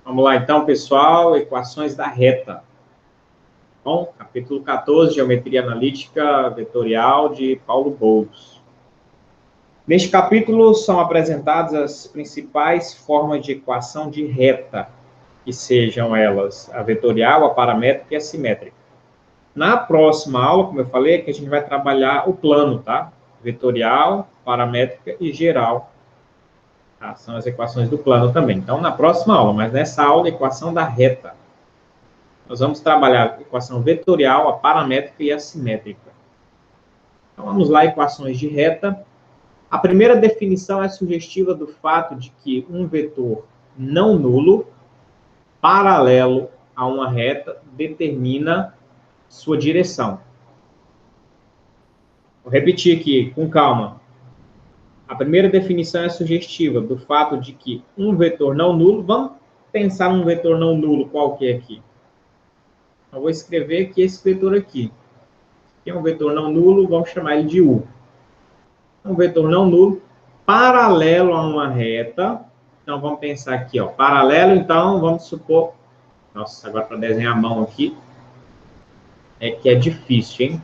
Vamos lá então, pessoal, equações da reta. Bom, capítulo 14, Geometria Analítica Vetorial, de Paulo Boulos. Neste capítulo são apresentadas as principais formas de equação de reta, que sejam elas a vetorial, a paramétrica e a simétrica. Na próxima aula, como eu falei, é que a gente vai trabalhar o plano, tá? Vetorial, paramétrica e geral. Tá? São as equações do plano também. Então, na próxima aula, mas nessa aula, equação da reta. Nós vamos trabalhar a equação vetorial, a paramétrica e a simétrica. Então, vamos lá, equações de reta. A primeira definição é sugestiva do fato de que um vetor não nulo, paralelo a uma reta, determina sua direção. Vou repetir aqui, com calma. A primeira definição é sugestiva do fato de que um vetor não nulo, vamos pensar num vetor não nulo qualquer aqui. Eu vou escrever aqui esse vetor aqui. Que é um vetor não nulo, vamos chamar ele de U. Um vetor não nulo, paralelo a uma reta. Então, vamos pensar aqui, ó, paralelo, então, vamos supor... Nossa, agora para desenhar a mão aqui, é que é difícil, hein?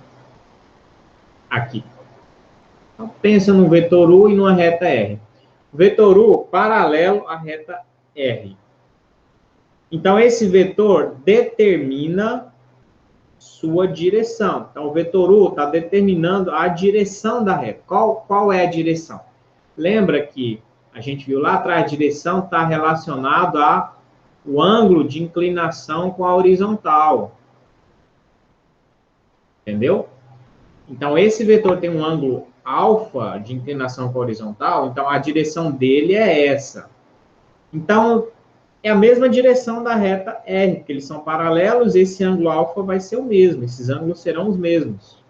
Aqui. Então, pensa no vetor U e numa reta R. Vetor U paralelo à reta R. Então, esse vetor determina sua direção. Então, o vetor U está determinando a direção da reta. Qual é a direção? Lembra que a gente viu lá atrás, a direção está relacionado ao ângulo de inclinação com a horizontal. Entendeu? Então, esse vetor tem um ângulo alfa de inclinação com a horizontal, então a direção dele é essa. Então, é a mesma direção da reta R, porque eles são paralelos, esse ângulo alfa vai ser o mesmo, esses ângulos serão os mesmos.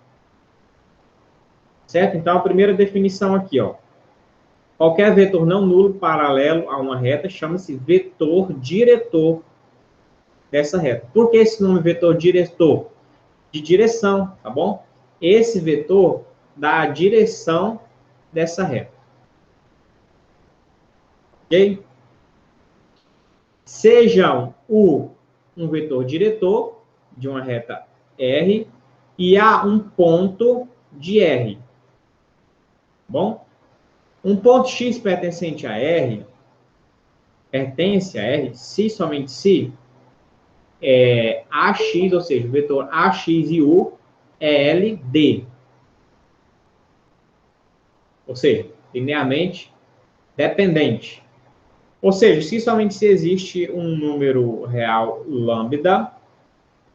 Certo? Então, a primeira definição aqui, ó. Qualquer vetor não nulo paralelo a uma reta chama-se vetor diretor dessa reta. Por que esse nome vetor diretor? De direção, tá bom? Esse vetor dá a direção dessa reta. Ok? Sejam um vetor diretor de uma reta R e há um ponto de R. Bom? Um ponto X pertencente a R, pertence a R, se somente se AX, ou seja, o vetor AX e U é LD. Ou seja, linearmente dependente. Ou seja, se somente se existe um número real lambda,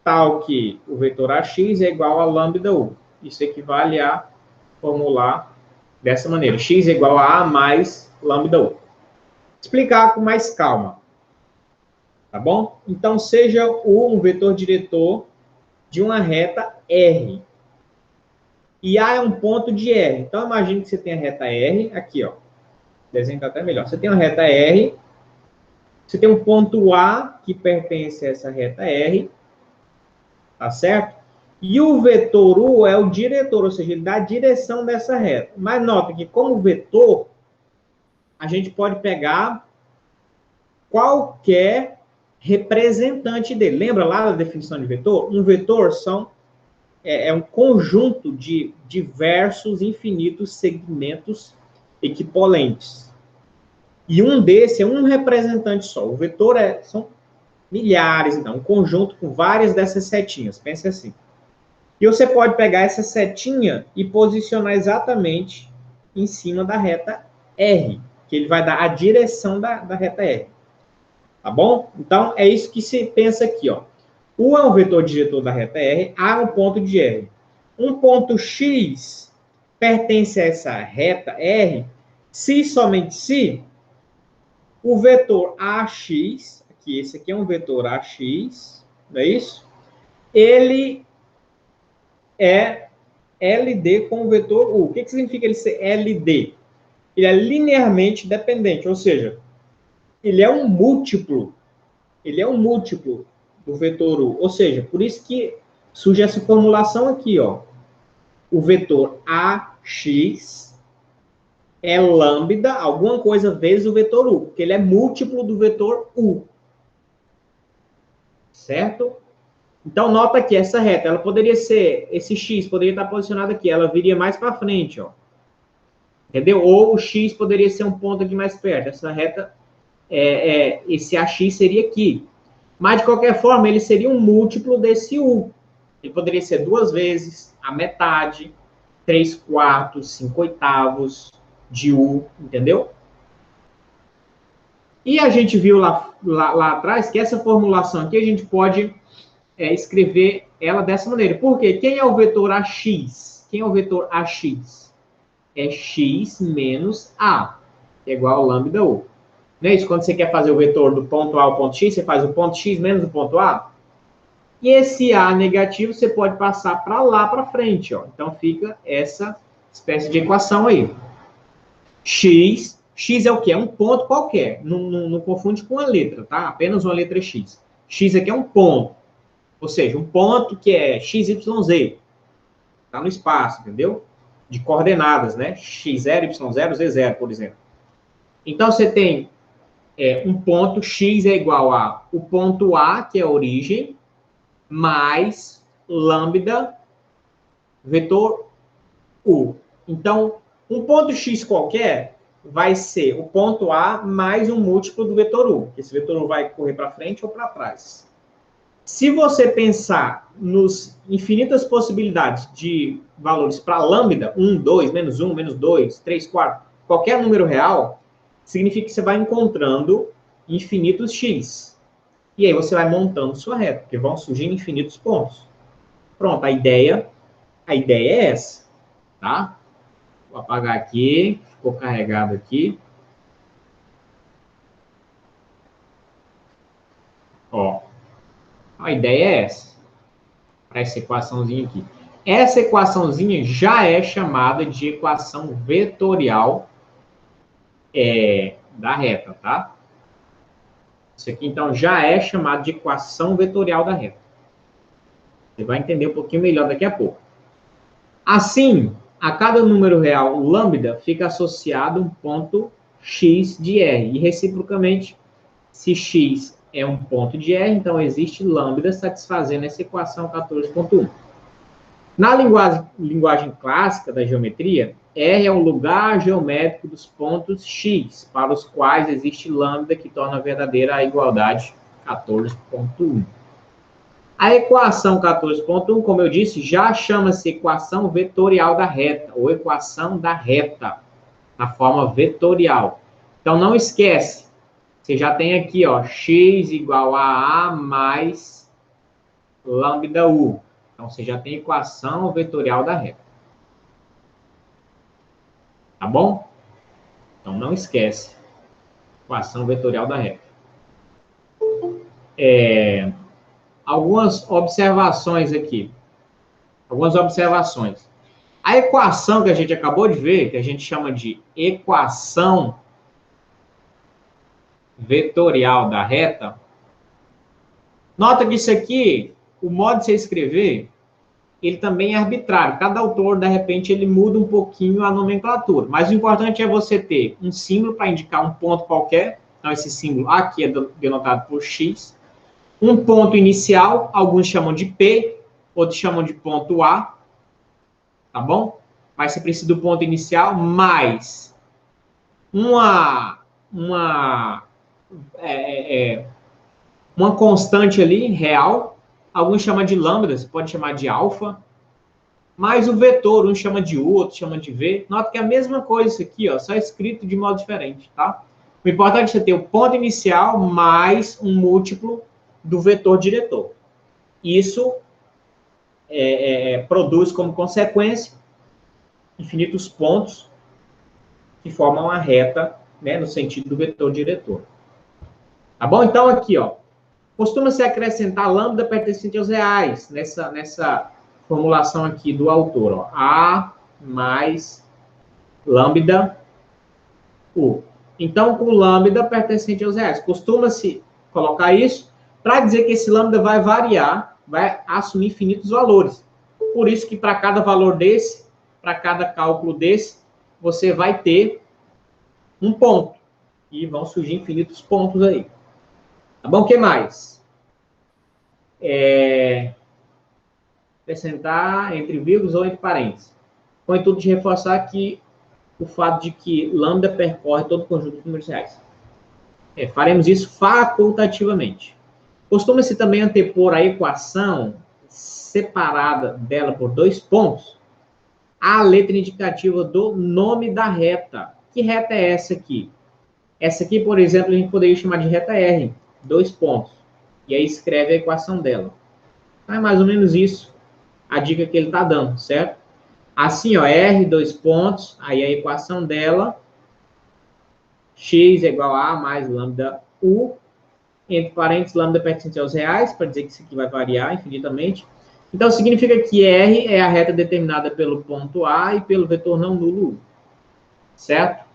tal que o vetor AX é igual a lambda U. Isso equivale a formular dessa maneira. X é igual a mais lambda U. Explicar com mais calma. Tá bom? Então, seja U um vetor diretor de uma reta R. E A é um ponto de R. Então, imagine que você tem a reta R, aqui, ó. O desenho está até melhor. Você tem uma reta R, você tem um ponto A que pertence a essa reta R, tá certo? E o vetor U é o diretor, ou seja, ele dá a direção dessa reta. Mas nota que, como vetor, a gente pode pegar qualquer representante dele. Lembra lá da definição de vetor? Um vetor é um conjunto de diversos, infinitos segmentos equipolentes. E um desse é um representante só. O vetor são milhares, então, um conjunto com várias dessas setinhas. Pense assim. E você pode pegar essa setinha e posicionar exatamente em cima da reta R, que ele vai dar a direção da reta R. Tá bom? Então, é isso que se pensa aqui, ó. U é um vetor diretor da reta R, A é um ponto de R. Um ponto X pertence a essa reta R, se somente se o vetor AX, esse aqui é um vetor AX, não é isso? Ele é LD com o vetor U. O que significa ele ser LD? Ele é linearmente dependente, ou seja, ele é um múltiplo do vetor U. Ou seja, por isso que surge essa formulação aqui, ó. O vetor AX é lambda, alguma coisa, vezes o vetor u, porque ele é múltiplo do vetor u. Certo? Então, nota que essa reta, ela poderia ser, esse x poderia estar posicionado aqui, ela viria mais para frente, ó. Entendeu? Ou o x poderia ser um ponto aqui mais perto. Essa reta, esse AX seria aqui. Mas, de qualquer forma, ele seria um múltiplo desse u. Ele poderia ser 2 vezes, a metade, 3/4, 5/8 de u, entendeu? E a gente viu lá atrás que essa formulação aqui a gente pode escrever ela dessa maneira. Por quê? Quem é o vetor AX? Quem é o vetor AX? É x menos a, que é igual ao lambda u. Não é isso? Quando você quer fazer o vetor do ponto A ao ponto x, você faz o ponto x menos o ponto A. E esse a negativo você pode passar para lá para frente, ó. Então fica essa espécie de equação aí. X é o quê? É um ponto qualquer. Não confunde com uma letra, tá? Apenas uma letra x. X aqui é um ponto. Ou seja, um ponto que é x, y, z. Está no espaço, entendeu? De coordenadas, né? x0, y0, z0, por exemplo. Então, você tem um ponto, x é igual a o ponto A, que é a origem, mais lambda vetor u. Então, um ponto x qualquer vai ser o ponto A mais um múltiplo do vetor u. Esse vetor u vai correr para frente ou para trás. Se você pensar nos infinitas possibilidades de valores para lambda, 1, 2, menos 1, menos 2, 3, 4, qualquer número real, significa que você vai encontrando infinitos x. E aí você vai montando sua reta, porque vão surgindo infinitos pontos. Pronto, a ideia é essa, tá? Vou apagar aqui, ficou carregado aqui. Ó, a ideia é essa, para essa equaçãozinha aqui. Essa equaçãozinha já é chamada de equação vetorial da reta, tá? Isso aqui, então, já é chamado de equação vetorial da reta. Você vai entender um pouquinho melhor daqui a pouco. Assim, a cada número real lambda fica associado um ponto x de R. E, reciprocamente, se x é um ponto de R, então existe lambda satisfazendo essa equação 14.1. Na linguagem clássica da geometria, R é o lugar geométrico dos pontos x, para os quais existe lambda, que torna verdadeira a igualdade 14.1. A equação 14.1, como eu disse, já chama-se equação vetorial da reta, ou equação da reta, na forma vetorial. Então, não esquece, você já tem aqui, ó, x igual a A mais lambda U. Então, você já tem equação vetorial da reta. Tá bom? Então, não esquece. Equação vetorial da reta. Algumas observações aqui. Algumas observações. A equação que a gente acabou de ver, que a gente chama de equação vetorial da reta, nota que isso aqui, o modo de você escrever, ele também é arbitrário. Cada autor, de repente, ele muda um pouquinho a nomenclatura. Mas o importante é você ter um símbolo para indicar um ponto qualquer. Então, esse símbolo aqui é denotado por X. Um ponto inicial, alguns chamam de P, outros chamam de ponto A. Tá bom? Mas você precisa do ponto inicial mais uma constante ali, real. Alguns chamam de lambda, você pode chamar de alfa. Mais o vetor, um chama de U, outro chama de V. Nota que é a mesma coisa isso aqui, ó, só escrito de modo diferente, tá? O importante é você ter o ponto inicial mais um múltiplo do vetor diretor. Isso produz como consequência infinitos pontos que formam a reta, né, no sentido do vetor diretor. Tá bom? Então, aqui, ó, costuma-se acrescentar lambda pertencente aos reais, nessa formulação aqui do autor, ó, A mais lambda U. Então, com lambda pertencente aos reais, costuma-se colocar isso para dizer que esse lambda vai variar, vai assumir infinitos valores. Por isso que para cada valor desse, para cada cálculo desse, você vai ter um ponto. E vão surgir infinitos pontos aí. Tá bom? O que mais? Acrescentar entre vírgulas ou entre parênteses. Contudo, de reforçar que o fato de que lambda percorre todo o conjunto de números reais. Faremos isso facultativamente. Costuma-se também antepor a equação separada dela por 2 pontos a letra indicativa do nome da reta. Que reta é essa aqui? Essa aqui, por exemplo, a gente poderia chamar de reta R, 2 pontos. E aí escreve a equação dela. Então, é mais ou menos isso, a dica que ele está dando, certo? Assim, ó, R, 2 pontos, aí a equação dela, x é igual a mais lambda u, entre parênteses, lambda pertence aos reais, para dizer que isso aqui vai variar infinitamente. Então, significa que R é a reta determinada pelo ponto A e pelo vetor não nulo U. Certo?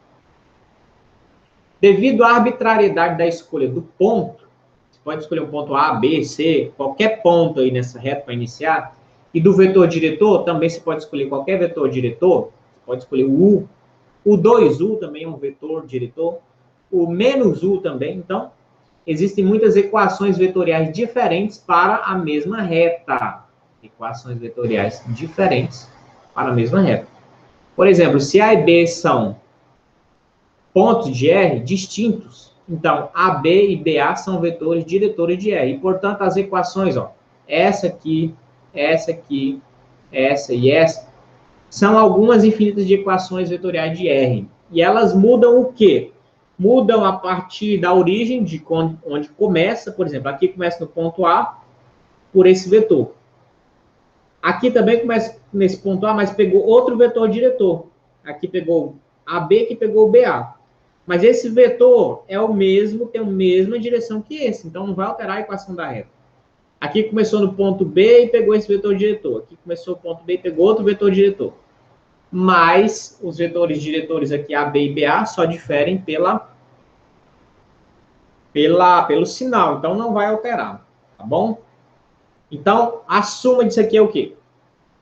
Devido à arbitrariedade da escolha do ponto, você pode escolher um ponto A, B, C, qualquer ponto aí nessa reta para iniciar, e do vetor diretor, também você pode escolher qualquer vetor diretor, você pode escolher o U, o 2U também é um vetor diretor, o menos U também, então, existem muitas equações vetoriais diferentes para a mesma reta. Equações vetoriais diferentes para a mesma reta. Por exemplo, se A e B são pontos de R distintos, então AB e BA são vetores diretores de R. E, portanto, as equações, ó, essa aqui, essa e essa, são algumas infinitas de equações vetoriais de R. E elas mudam o quê? Mudam a partir da origem de onde começa, por exemplo, aqui começa no ponto A, por esse vetor. Aqui também começa nesse ponto A, mas pegou outro vetor diretor. Aqui pegou AB, aqui pegou BA. Mas esse vetor é o mesmo, tem a mesma direção que esse, então não vai alterar a equação da reta. Aqui começou no ponto B e pegou esse vetor diretor. Aqui começou o ponto B e pegou outro vetor diretor. Mas os vetores diretores aqui, AB e BA, só diferem pelo sinal, então não vai alterar, tá bom? Então, a suma disso aqui é o quê?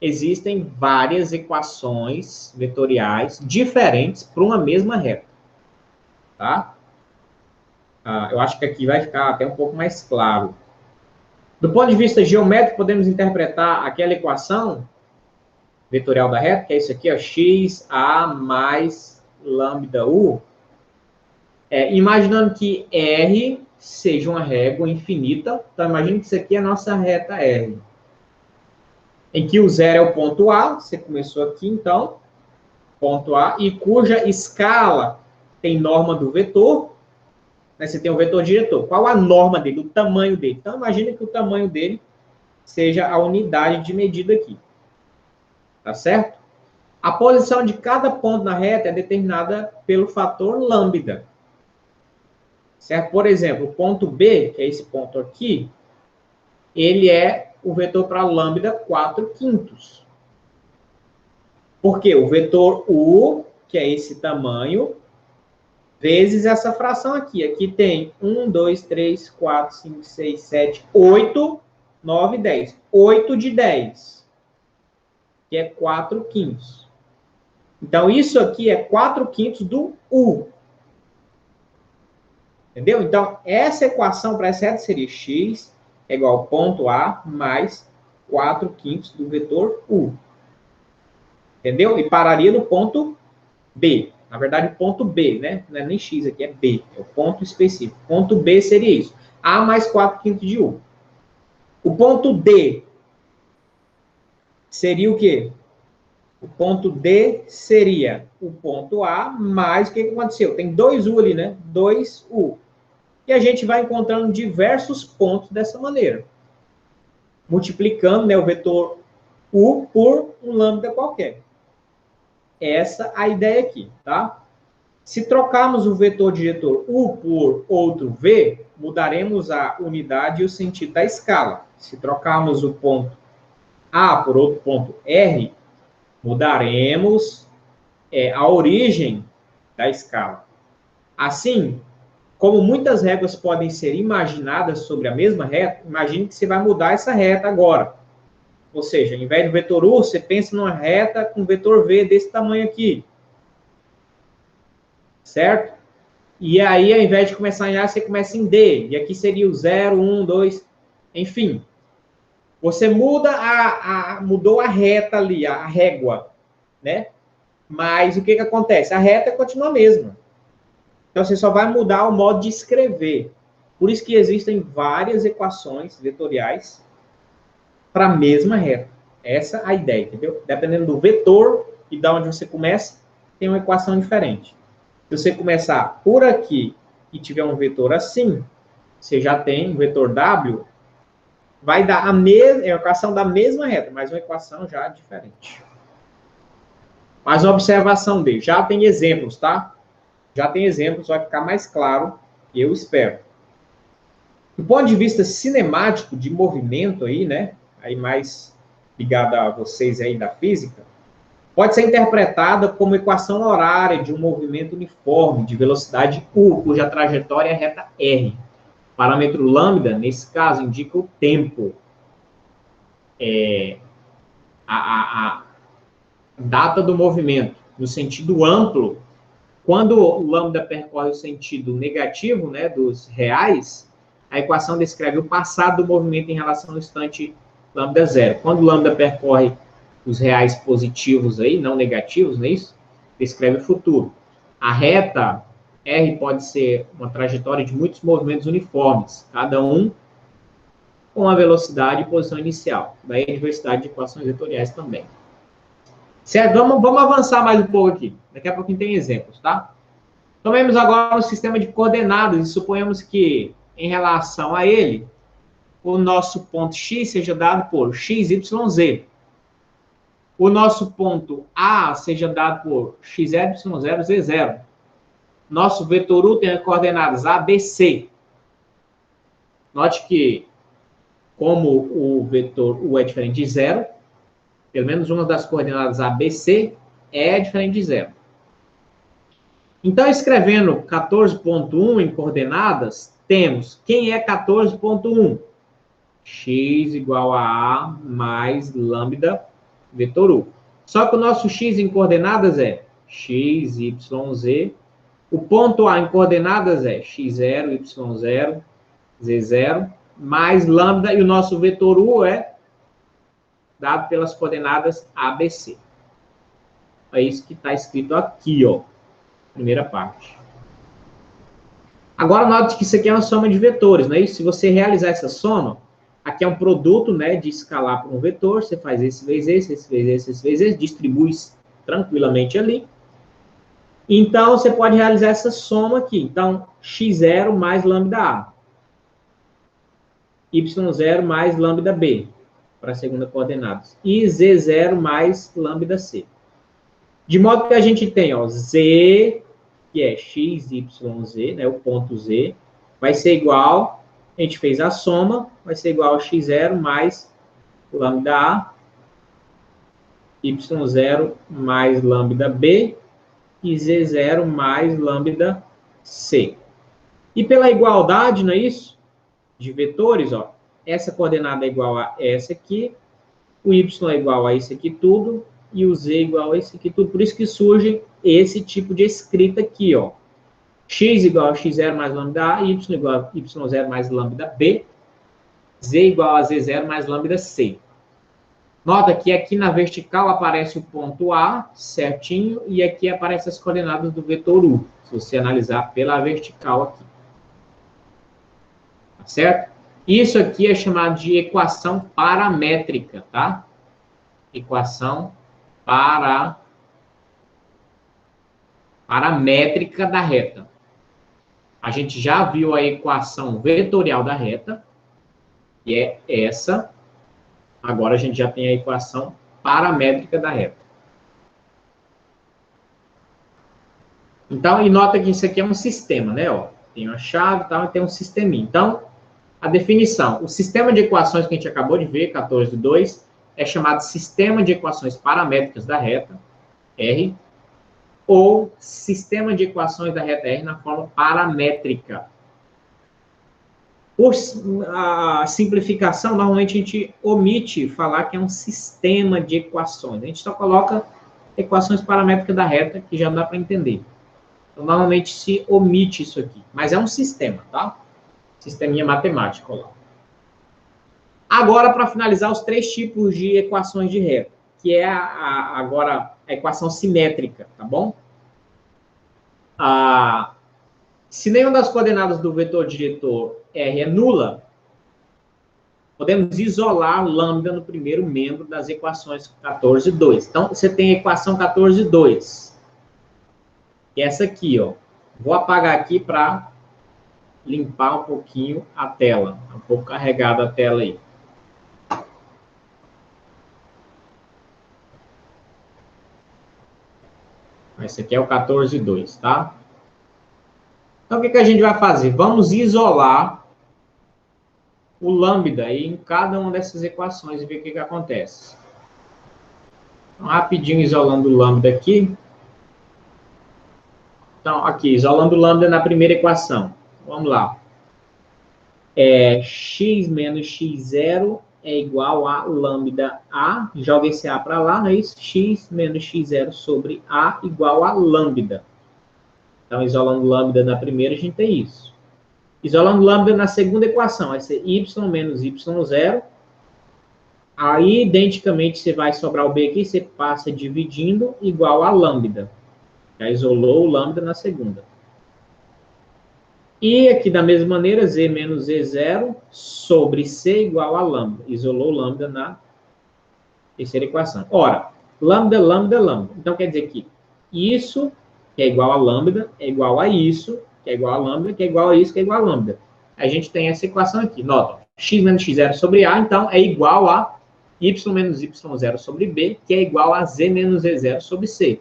Existem várias equações vetoriais diferentes para uma mesma reta, tá? Eu acho que aqui vai ficar até um pouco mais claro. Do ponto de vista geométrico, podemos interpretar aquela equação vetorial da reta, que é isso aqui, ó, x, a mais lambda u, imaginando que R seja uma régua infinita. Então, imagine que isso aqui é a nossa reta R. Em que o zero é o ponto A, você começou aqui, então, ponto A, e cuja escala tem norma do vetor, né, você tem o vetor diretor. Qual a norma dele, o tamanho dele? Então, imagine que o tamanho dele seja a unidade de medida aqui. Tá certo? A posição de cada ponto na reta é determinada pelo fator lambda. Certo? Por exemplo, o ponto B, que é esse ponto aqui, ele é o vetor para lambda 4/5. Por quê? O vetor U, que é esse tamanho, vezes essa fração aqui. Aqui tem 1, 2, 3, 4, 5, 6, 7, 8, 9, 10. 8 de 10, que é 4/5. Então, isso aqui é 4/5 do U. Entendeu? Então, essa equação para essa reta seria x é igual ao ponto A mais 4/5 do vetor U. Entendeu? E pararia no ponto B. Na verdade, o ponto B, né? Não é nem x aqui, é B. É o ponto específico. Ponto B seria isso. A mais 4/5 de U. O ponto D seria o quê? O ponto D seria o ponto A mais o que aconteceu? Tem 2U ali, né? 2U. E a gente vai encontrando diversos pontos dessa maneira. Multiplicando, né, o vetor U por um lambda qualquer. Essa é a ideia aqui, tá? Se trocarmos o vetor diretor U por outro V, mudaremos a unidade e o sentido da escala. Se trocarmos o ponto A por outro ponto R, mudaremos a origem da escala. Assim, como muitas réguas podem ser imaginadas sobre a mesma reta, imagine que você vai mudar essa reta agora. Ou seja, ao invés do vetor U, você pensa numa reta com vetor V desse tamanho aqui. certo? E aí, ao invés de começar em A, você começa em D. E aqui seria o 0, 1, 2, enfim. Você mudou a reta ali, a régua, né? Mas o que acontece? A reta continua a mesma. Então, você só vai mudar o modo de escrever. Por isso que existem várias equações vetoriais para a mesma reta. Essa é a ideia, entendeu? Dependendo do vetor e de onde você começa, tem uma equação diferente. Se você começar por aqui e tiver um vetor assim, você já tem um vetor W, vai dar a equação da mesma reta, mas uma equação já diferente. Mas uma observação dele, já tem exemplos, tá? Já tem exemplos, vai ficar mais claro, eu espero. Do ponto de vista cinemático, de movimento aí, né? Aí mais ligado a vocês aí da física, pode ser interpretada como equação horária de um movimento uniforme de velocidade U, cuja trajetória é reta R. O parâmetro lambda, nesse caso, indica o tempo. A data do movimento. No sentido amplo, quando o lambda percorre o sentido negativo, né, dos reais, a equação descreve o passado do movimento em relação ao instante lambda zero. Quando o lambda percorre os reais positivos aí, não negativos, não é isso? Descreve o futuro. A reta R pode ser uma trajetória de muitos movimentos uniformes, cada um com a velocidade e posição inicial. Daí a diversidade de equações vetoriais também. Certo? Vamos avançar mais um pouco aqui. Daqui a pouquinho tem exemplos, tá? Tomemos agora o sistema de coordenadas e suponhamos que, em relação a ele, o nosso ponto X seja dado por x, y, z. O nosso ponto A seja dado por x, y, 0, z, 0. Nosso vetor U tem as coordenadas A, B, C. Note que, como o vetor U é diferente de 0, pelo menos uma das coordenadas A, B, C é diferente de 0. Então, escrevendo 14.1 em coordenadas, temos quem é 14.1? X igual a A mais lambda vetor U. Só que o nosso X em coordenadas é X, Y, Z. O ponto A em coordenadas é X0, Y0, Z0, mais lambda, e o nosso vetor U é dado pelas coordenadas ABC. É isso que está escrito aqui, ó. Primeira parte. Agora, note que isso aqui é uma soma de vetores, né? E se você realizar essa soma, aqui é um produto, né, de escalar por um vetor, você faz esse vezes esse, esse vezes esse, esse vezes esse, distribui tranquilamente ali. Então, você pode realizar essa soma aqui. Então, x0 mais lambda A. y0 mais lambda B, para a segunda coordenada. E z0 mais lambda C. De modo que a gente tem, ó, z, que é x, y, z, né, o ponto z, vai ser igual, a gente fez a soma, vai ser igual a x0 mais lambda A, y0 mais lambda B, e z0 mais lambda C. E pela igualdade, não é isso? De vetores, ó, essa coordenada é igual a essa aqui, o y é igual a isso aqui tudo, e o z é igual a isso aqui tudo. Por isso que surge esse tipo de escrita aqui, ó. X igual a x0 mais lambda A, y igual a y0 mais lambda B, z igual a z0 mais lambda C. Nota que aqui na vertical aparece o ponto A certinho, e aqui aparecem as coordenadas do vetor U, se você analisar pela vertical aqui. Tá certo? Isso aqui é chamado de equação paramétrica, tá? Equação paramétrica da reta. A gente já viu a equação vetorial da reta, que é essa. Agora a gente já tem a equação paramétrica da reta. Então, e nota que isso aqui é um sistema, né? Ó, tem uma chave e tal, e tem um sisteminha. Então, a definição. O sistema de equações que a gente acabou de ver, 14.2, é chamado sistema de equações paramétricas da reta, R, ou sistema de equações da reta R na forma paramétrica. Por a simplificação, normalmente a gente omite falar que é um sistema de equações. A gente só coloca equações paramétricas da reta, que já dá para entender. Então, normalmente se omite isso aqui. Mas é um sistema, tá? Sisteminha matemático lá. Agora, para finalizar, os três tipos de equações de reta, que é agora a equação simétrica, tá bom? Se nenhuma das coordenadas do vetor diretor R é nula, podemos isolar lambda no primeiro membro das equações 14 e 2. Então, você tem a equação 14 e 2. Que é essa aqui, ó. Vou apagar aqui para limpar um pouquinho a tela. Tá um pouco carregada a tela aí. Esse aqui é o 14 e 2, tá? Então, o que a gente vai fazer? Vamos isolar o lambda aí em cada uma dessas equações e ver o que acontece. Então, rapidinho isolando o lambda aqui. Então, aqui, isolando o lambda na primeira equação. Vamos lá. X menos x0 é igual a lambda A. Joga esse A para lá, não é isso? X menos x0 sobre A igual a lambda. Então, isolando lambda na primeira, a gente tem isso. Isolando lambda na segunda equação, vai ser y menos y0. Aí, identicamente, você vai sobrar o B aqui, você passa dividindo, igual a lambda. Já isolou o lambda na segunda. E aqui, da mesma maneira, z menos z0 sobre c igual a lambda. Isolou lambda na terceira equação. Ora, lambda, lambda, lambda. Então, quer dizer que isso, que é igual a lambda, é igual a isso, que é igual a lambda, que é igual a isso, que é igual a lambda. A gente tem essa equação aqui. Nota, x menos x0 sobre a, então, é igual a y menos y0 sobre b, que é igual a z menos z0 sobre c.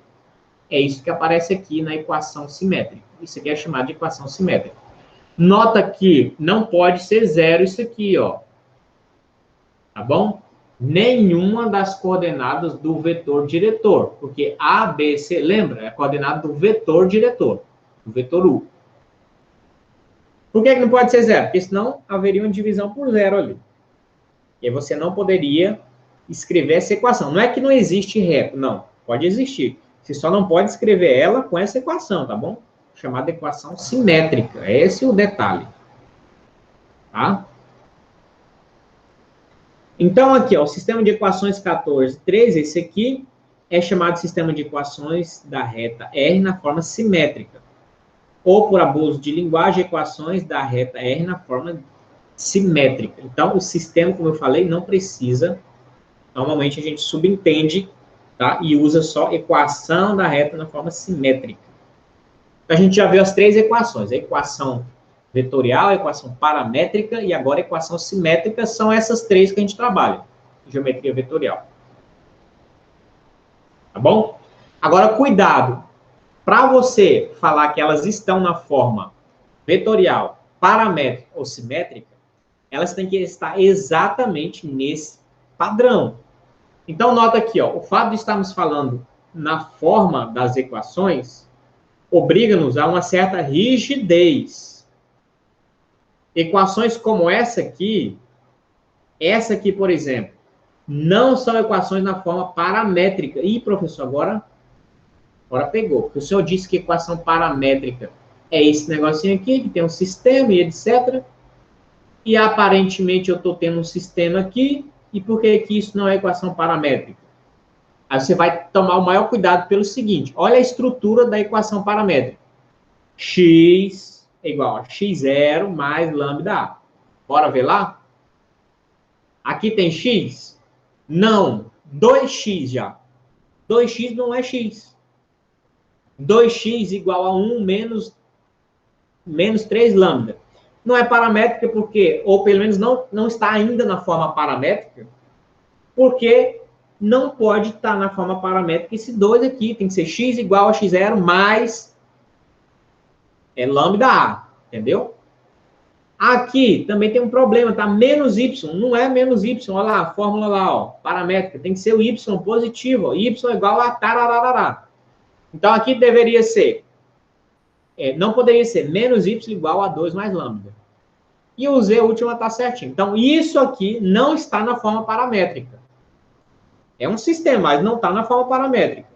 É isso que aparece aqui na equação simétrica. Isso aqui é chamado de equação simétrica. Nota que não pode ser zero isso aqui, ó. Tá bom? Nenhuma das coordenadas do vetor diretor. Porque A, B, C, lembra? É a coordenada do vetor diretor. Do vetor U. Por que não pode ser zero? Porque senão haveria uma divisão por zero ali. E aí você não poderia escrever essa equação. Não é que não existe reto, não. Pode existir. Você só não pode escrever ela com essa equação, tá bom? Chamada equação simétrica. Esse é o detalhe. Tá? Então, aqui, ó, o sistema de equações 14, 13, esse aqui é chamado de sistema de equações da reta R na forma simétrica. Ou, por abuso de linguagem, equações da reta R na forma simétrica. Então, o sistema, como eu falei, não precisa. Normalmente, a gente subentende, tá? E usa só equação da reta na forma simétrica. A gente já viu as três equações, a equação vetorial, a equação paramétrica e agora a equação simétrica, são essas três que a gente trabalha, geometria vetorial. Tá bom? Agora, cuidado, para você falar que elas estão na forma vetorial, paramétrica ou simétrica, elas têm que estar exatamente nesse padrão. Então, nota aqui, ó, o fato de estarmos falando na forma das equações obriga-nos a uma certa rigidez. Equações como essa aqui, por exemplo, não são equações na forma paramétrica. Ih, professor, agora pegou. Porque o senhor disse que equação paramétrica é esse negocinho aqui, que tem um sistema e etc. E aparentemente eu estou tendo um sistema aqui, e por que isso não é equação paramétrica? Aí você vai tomar o maior cuidado pelo seguinte, olha a estrutura da equação paramétrica. X é igual a x0 mais lambda A. Bora ver lá? Aqui tem x? Não. 2x já. 2x não é x. 2x igual a 1 menos 3 lambda. Não é paramétrica porque, ou pelo menos não está ainda na forma paramétrica, porque não pode estar na forma paramétrica esse 2 aqui. Tem que ser x igual a x0 mais lambda A. Entendeu? Aqui também tem um problema, tá? Menos y. Não é menos y. Olha lá, a fórmula lá, ó. Paramétrica. Tem que ser o y positivo. Ó. Y igual a tarararará. Então, aqui deveria ser... não poderia ser menos y igual a 2 mais lambda. E o z última está certinho. Então, isso aqui não está na forma paramétrica. É um sistema, mas não está na forma paramétrica.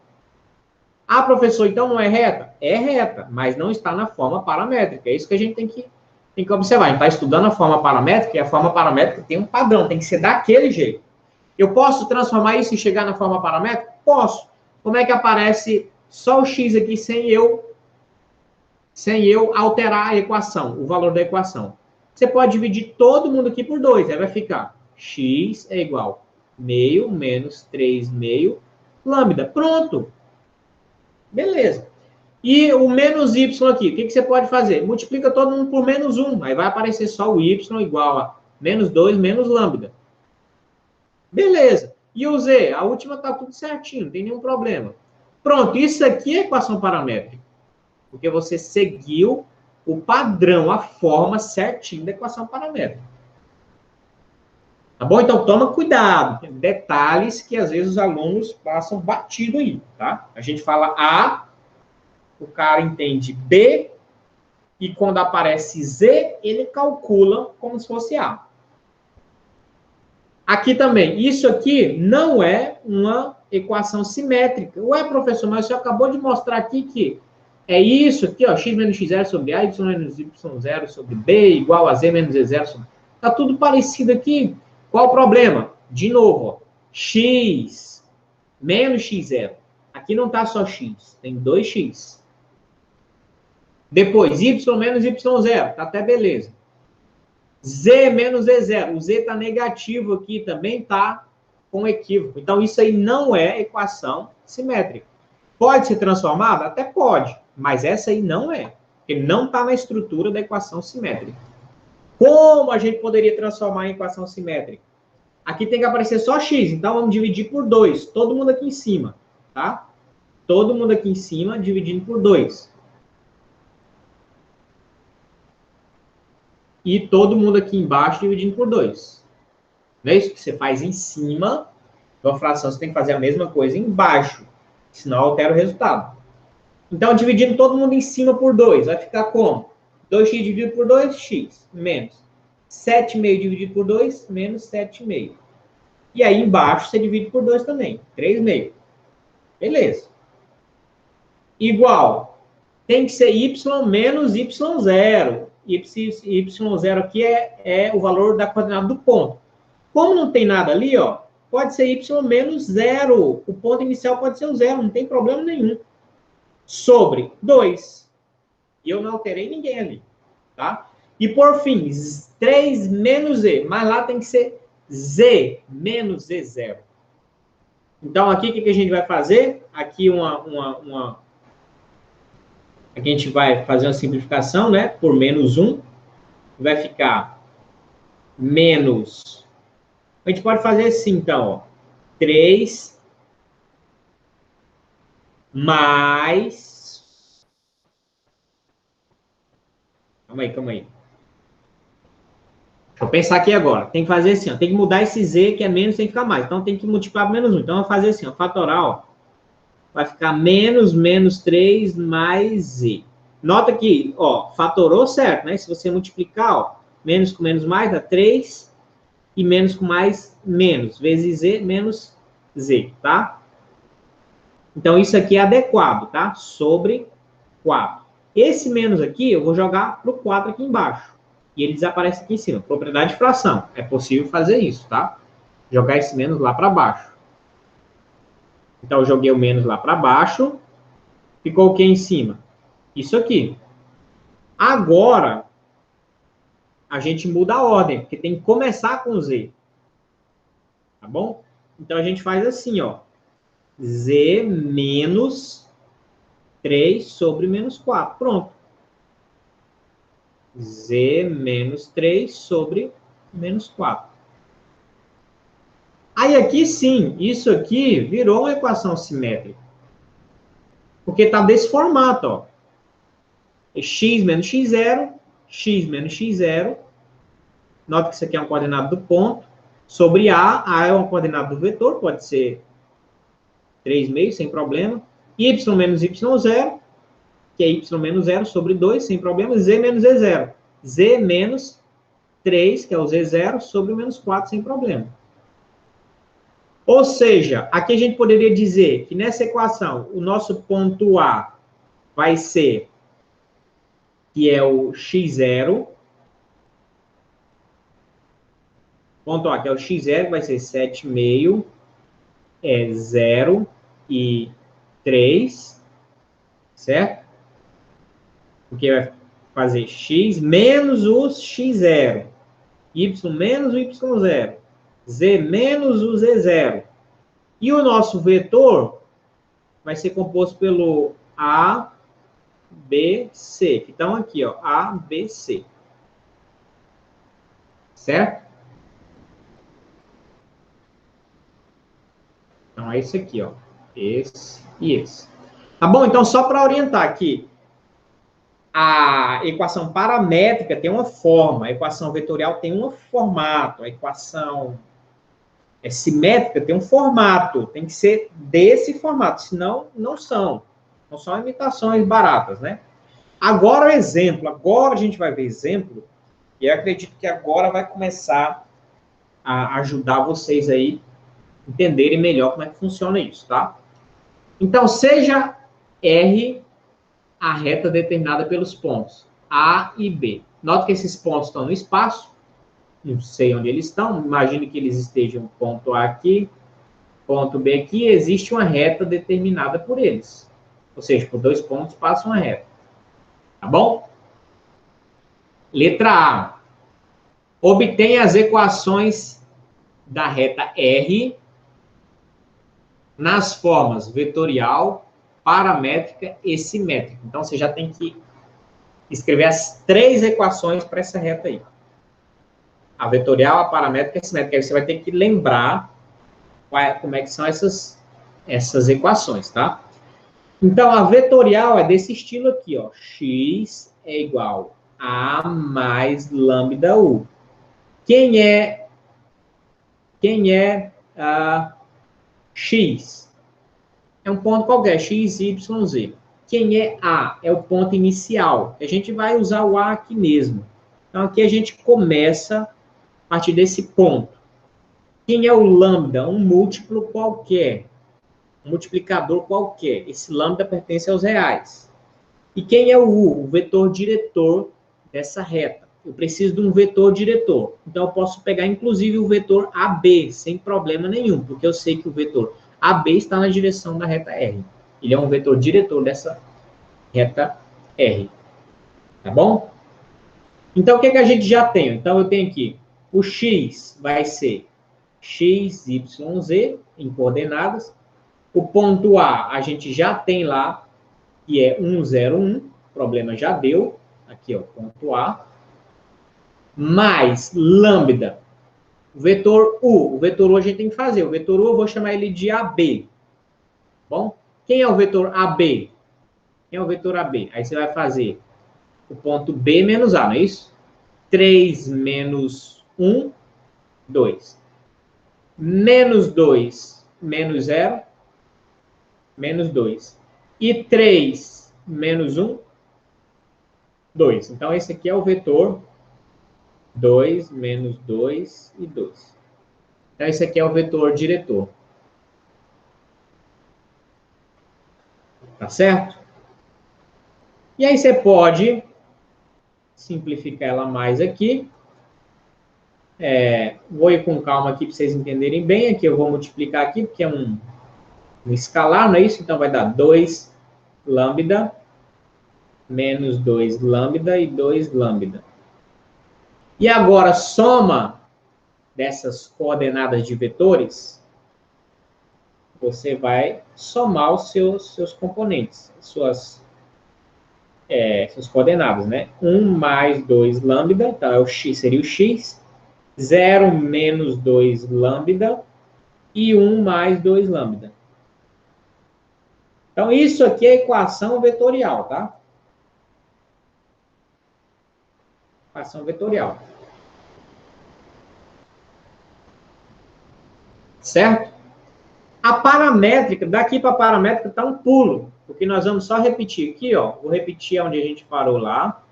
Ah, professor, então não é reta? É reta, mas não está na forma paramétrica. É isso que a gente tem que observar. A gente está estudando a forma paramétrica, e a forma paramétrica tem um padrão, tem que ser daquele jeito. Eu posso transformar isso e chegar na forma paramétrica? Posso. Como é que aparece só o x aqui sem eu alterar a equação, o valor da equação? Você pode dividir todo mundo aqui por 2. Aí vai ficar x é igual a meio menos 3 meio lambda. Pronto. Beleza. E o menos y aqui, o que você pode fazer? Multiplica todo mundo por menos 1. Aí vai aparecer só o y igual a menos 2 menos lambda. Beleza. E o z? A última está tudo certinho, não tem nenhum problema. Pronto, isso aqui é equação paramétrica. Porque você seguiu o padrão, a forma certinho da equação paramétrica. Tá bom? Então, toma cuidado. Tem detalhes que, às vezes, os alunos passam batido aí, tá? A gente fala A, o cara entende B, e quando aparece Z, ele calcula como se fosse A. Aqui também, isso aqui não é uma equação simétrica. Ué, professor, mas você acabou de mostrar aqui que é isso aqui, ó, x menos x0 sobre A, y menos y0 sobre B, igual a z menos z0 sobre... Tá tudo parecido aqui. Qual o problema? De novo, ó, x menos x0. Aqui não tá só x, tem 2x. Depois, y menos y0, tá até beleza. Z menos Z0. O Z está negativo aqui, também está com equívoco. Então, isso aí não é equação simétrica. Pode ser transformada? Até pode, mas essa aí não é. Porque não está na estrutura da equação simétrica. Como a gente poderia transformar em equação simétrica? Aqui tem que aparecer só x, então vamos dividir por 2. Todo mundo aqui em cima, tá? Todo mundo aqui em cima dividindo por 2. E todo mundo aqui embaixo dividindo por 2. Não é isso que você faz em cima de uma fração, você tem que fazer a mesma coisa embaixo, senão altera o resultado. Então, dividindo todo mundo em cima por 2, vai ficar como? 2x dividido por 2, x, menos 7,5 dividido por 2, menos 7,5. E aí, embaixo, você divide por 2 também, 3,5. Beleza. Igual, tem que ser y menos y0. Y0 aqui é o valor da coordenada do ponto. Como não tem nada ali, ó, pode ser y menos 0. O ponto inicial pode ser o 0, não tem problema nenhum. Sobre 2. E eu não alterei ninguém ali, tá? E por fim, 3 menos z. Mas lá tem que ser z menos z0. Então, aqui, o que a gente vai fazer? Aqui aqui a gente vai fazer uma simplificação, né? Por menos 1. Vai ficar menos... A gente pode fazer assim, então, ó. 3 mais... Calma aí. Deixa eu pensar aqui agora. Tem que fazer assim, ó. Tem que mudar esse z, que é menos, tem que ficar mais. Então, tem que multiplicar por menos 1. Então, eu vou fazer assim, ó. Fatoral, ó. Vai ficar menos 3 mais z. Nota que, ó, fatorou certo, né? Se você multiplicar, ó, menos com menos mais, dá 3, e menos com mais, menos, vezes z, menos z, tá? Então, isso aqui é adequado, tá? Sobre 4. Esse menos aqui, eu vou jogar pro 4 aqui embaixo. E ele desaparece aqui em cima. Propriedade de fração. É possível fazer isso, tá? Jogar esse menos lá para baixo. Então, eu joguei o menos lá para baixo. Ficou o que em cima? Isso aqui. Agora, a gente muda a ordem, porque tem que começar com z. Tá bom? Então, a gente faz assim, ó. Z menos 3 sobre menos 4. Pronto. Z menos 3 sobre menos 4. Aí aqui sim, isso aqui virou uma equação simétrica. Porque está desse formato, ó. X menos x0, x menos x0. Nota que isso aqui é uma coordenada do ponto. Sobre A é uma coordenada do vetor, pode ser 3,5, sem problema. Y menos y0, que é y menos 0 sobre 2, sem problema. Z menos z0. Z menos 3, que é o z0, sobre o menos 4, sem problema. Ou seja, aqui a gente poderia dizer que nessa equação, o nosso ponto A vai ser, que é o x0, ponto A, que é o x0, vai ser 7,5, 0 e 3, certo? Porque vai fazer x menos o x0, y menos o y0, z menos o z0. E o nosso vetor vai ser composto pelo A, B, C. Que estão aqui, ó, A, B, C. Certo? Então, é esse aqui, ó. Esse e esse. Tá bom? Então, só para orientar aqui, a equação paramétrica tem uma forma, a equação vetorial tem um formato, a equação simétrica tem um formato, tem que ser desse formato, senão não são. Não são imitações baratas, né? Agora o exemplo, agora a gente vai ver exemplo, e eu acredito que agora vai começar a ajudar vocês aí entenderem melhor como é que funciona isso, tá? Então, seja R a reta determinada pelos pontos A e B. Nota que esses pontos estão no espaço, não sei onde eles estão, imagine que eles estejam ponto A aqui, ponto B aqui, existe uma reta determinada por eles. Ou seja, por 2 pontos passa uma reta. Tá bom? Letra A. Obtenha as equações da reta R nas formas vetorial, paramétrica e simétrica. Então, você já tem que escrever as 3 equações para essa reta aí. A vetorial, a paramétrica e a simétrica. Aí você vai ter que lembrar como é que são essas equações, tá? Então, a vetorial é desse estilo aqui, ó. X é igual a mais lambda U. Quem é X? É um ponto qualquer, X, Y, Z. Quem é A? É o ponto inicial. A gente vai usar o A aqui mesmo. Então, aqui a gente começa a partir desse ponto. Quem é o lambda? Um múltiplo qualquer. Um multiplicador qualquer. Esse lambda pertence aos reais. E quem é o U? O vetor diretor dessa reta. Eu preciso de um vetor diretor. Então, eu posso pegar, inclusive, o vetor AB, sem problema nenhum, porque eu sei que o vetor AB está na direção da reta R. Ele é um vetor diretor dessa reta R. Tá bom? Então, o que a gente já tem? Então, eu tenho aqui, o X vai ser X, Y, Z, em coordenadas. O ponto A gente já tem lá, que é 1, 0, 1. O problema já deu. Aqui, ó, ponto A. Mais lambda. O vetor U. O vetor U a gente tem que fazer. O vetor U eu vou chamar ele de AB. Bom? Quem é o vetor AB? Quem é o vetor AB? Aí você vai fazer o ponto B menos A, não é isso? 3 menos 1, 2. Menos 2, menos 0, menos 2. E 3 menos 1, 2. Então, esse aqui é o vetor 2, menos 2 e 2. Então, esse aqui é o vetor diretor. Tá certo? E aí você pode simplificar ela mais aqui. Vou ir com calma aqui para vocês entenderem bem. Aqui eu vou multiplicar aqui, porque é um escalar, não é isso? Então vai dar 2 lambda menos 2 lambda e 2 lambda. E agora, soma dessas coordenadas de vetores, você vai somar os seus componentes, suas coordenadas, né? 1 mais 2 lambda, então é o x, seria o x, 0 menos 2 lambda e 1 mais 2 lambda. Então, isso aqui é a equação vetorial, tá? Equação vetorial. Certo? A paramétrica, daqui para a paramétrica está um pulo, porque nós vamos só repetir aqui, ó. Vou repetir onde a gente parou lá.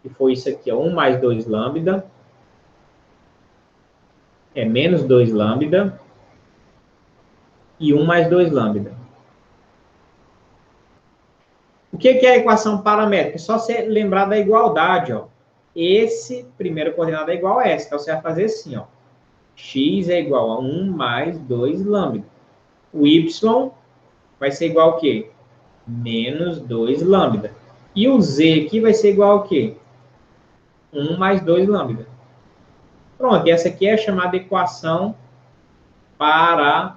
Que foi isso aqui, ó. 1 mais 2 lambda. é menos 2 lambda e 1 mais 2 lambda. O que é a equação paramétrica? É só você lembrar da igualdade, ó. Esse primeiro coordenada é igual a essa. Então, você vai fazer assim, ó. X é igual a 1 mais 2 lambda. O Y vai ser igual a quê? Menos 2 lambda. E o Z aqui vai ser igual a quê? 1 mais 2 lambda. Pronto, e essa aqui é a chamada equação paramétrica.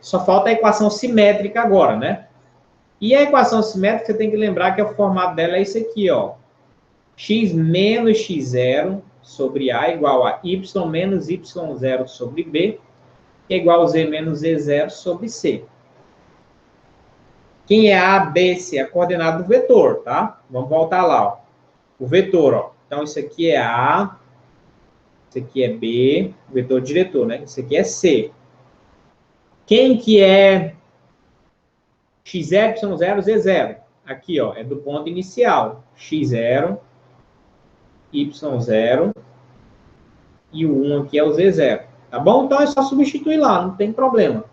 Só falta a equação simétrica agora, né? E a equação simétrica, você tem que lembrar que o formato dela é esse aqui, ó. X menos x0 sobre A igual a y menos y0 sobre B, que é igual a z menos z0 sobre C. Quem é A, B, C? A coordenada do vetor, tá? Vamos voltar lá, ó. O vetor, ó. Então, isso aqui é A, isso aqui é B, o vetor diretor, né? Isso aqui é C. Quem que é x, y0, z0? Aqui, ó, é do ponto inicial. x0, y0 e o 1 aqui é o z0. Tá bom? Então, é só substituir lá, não tem problema.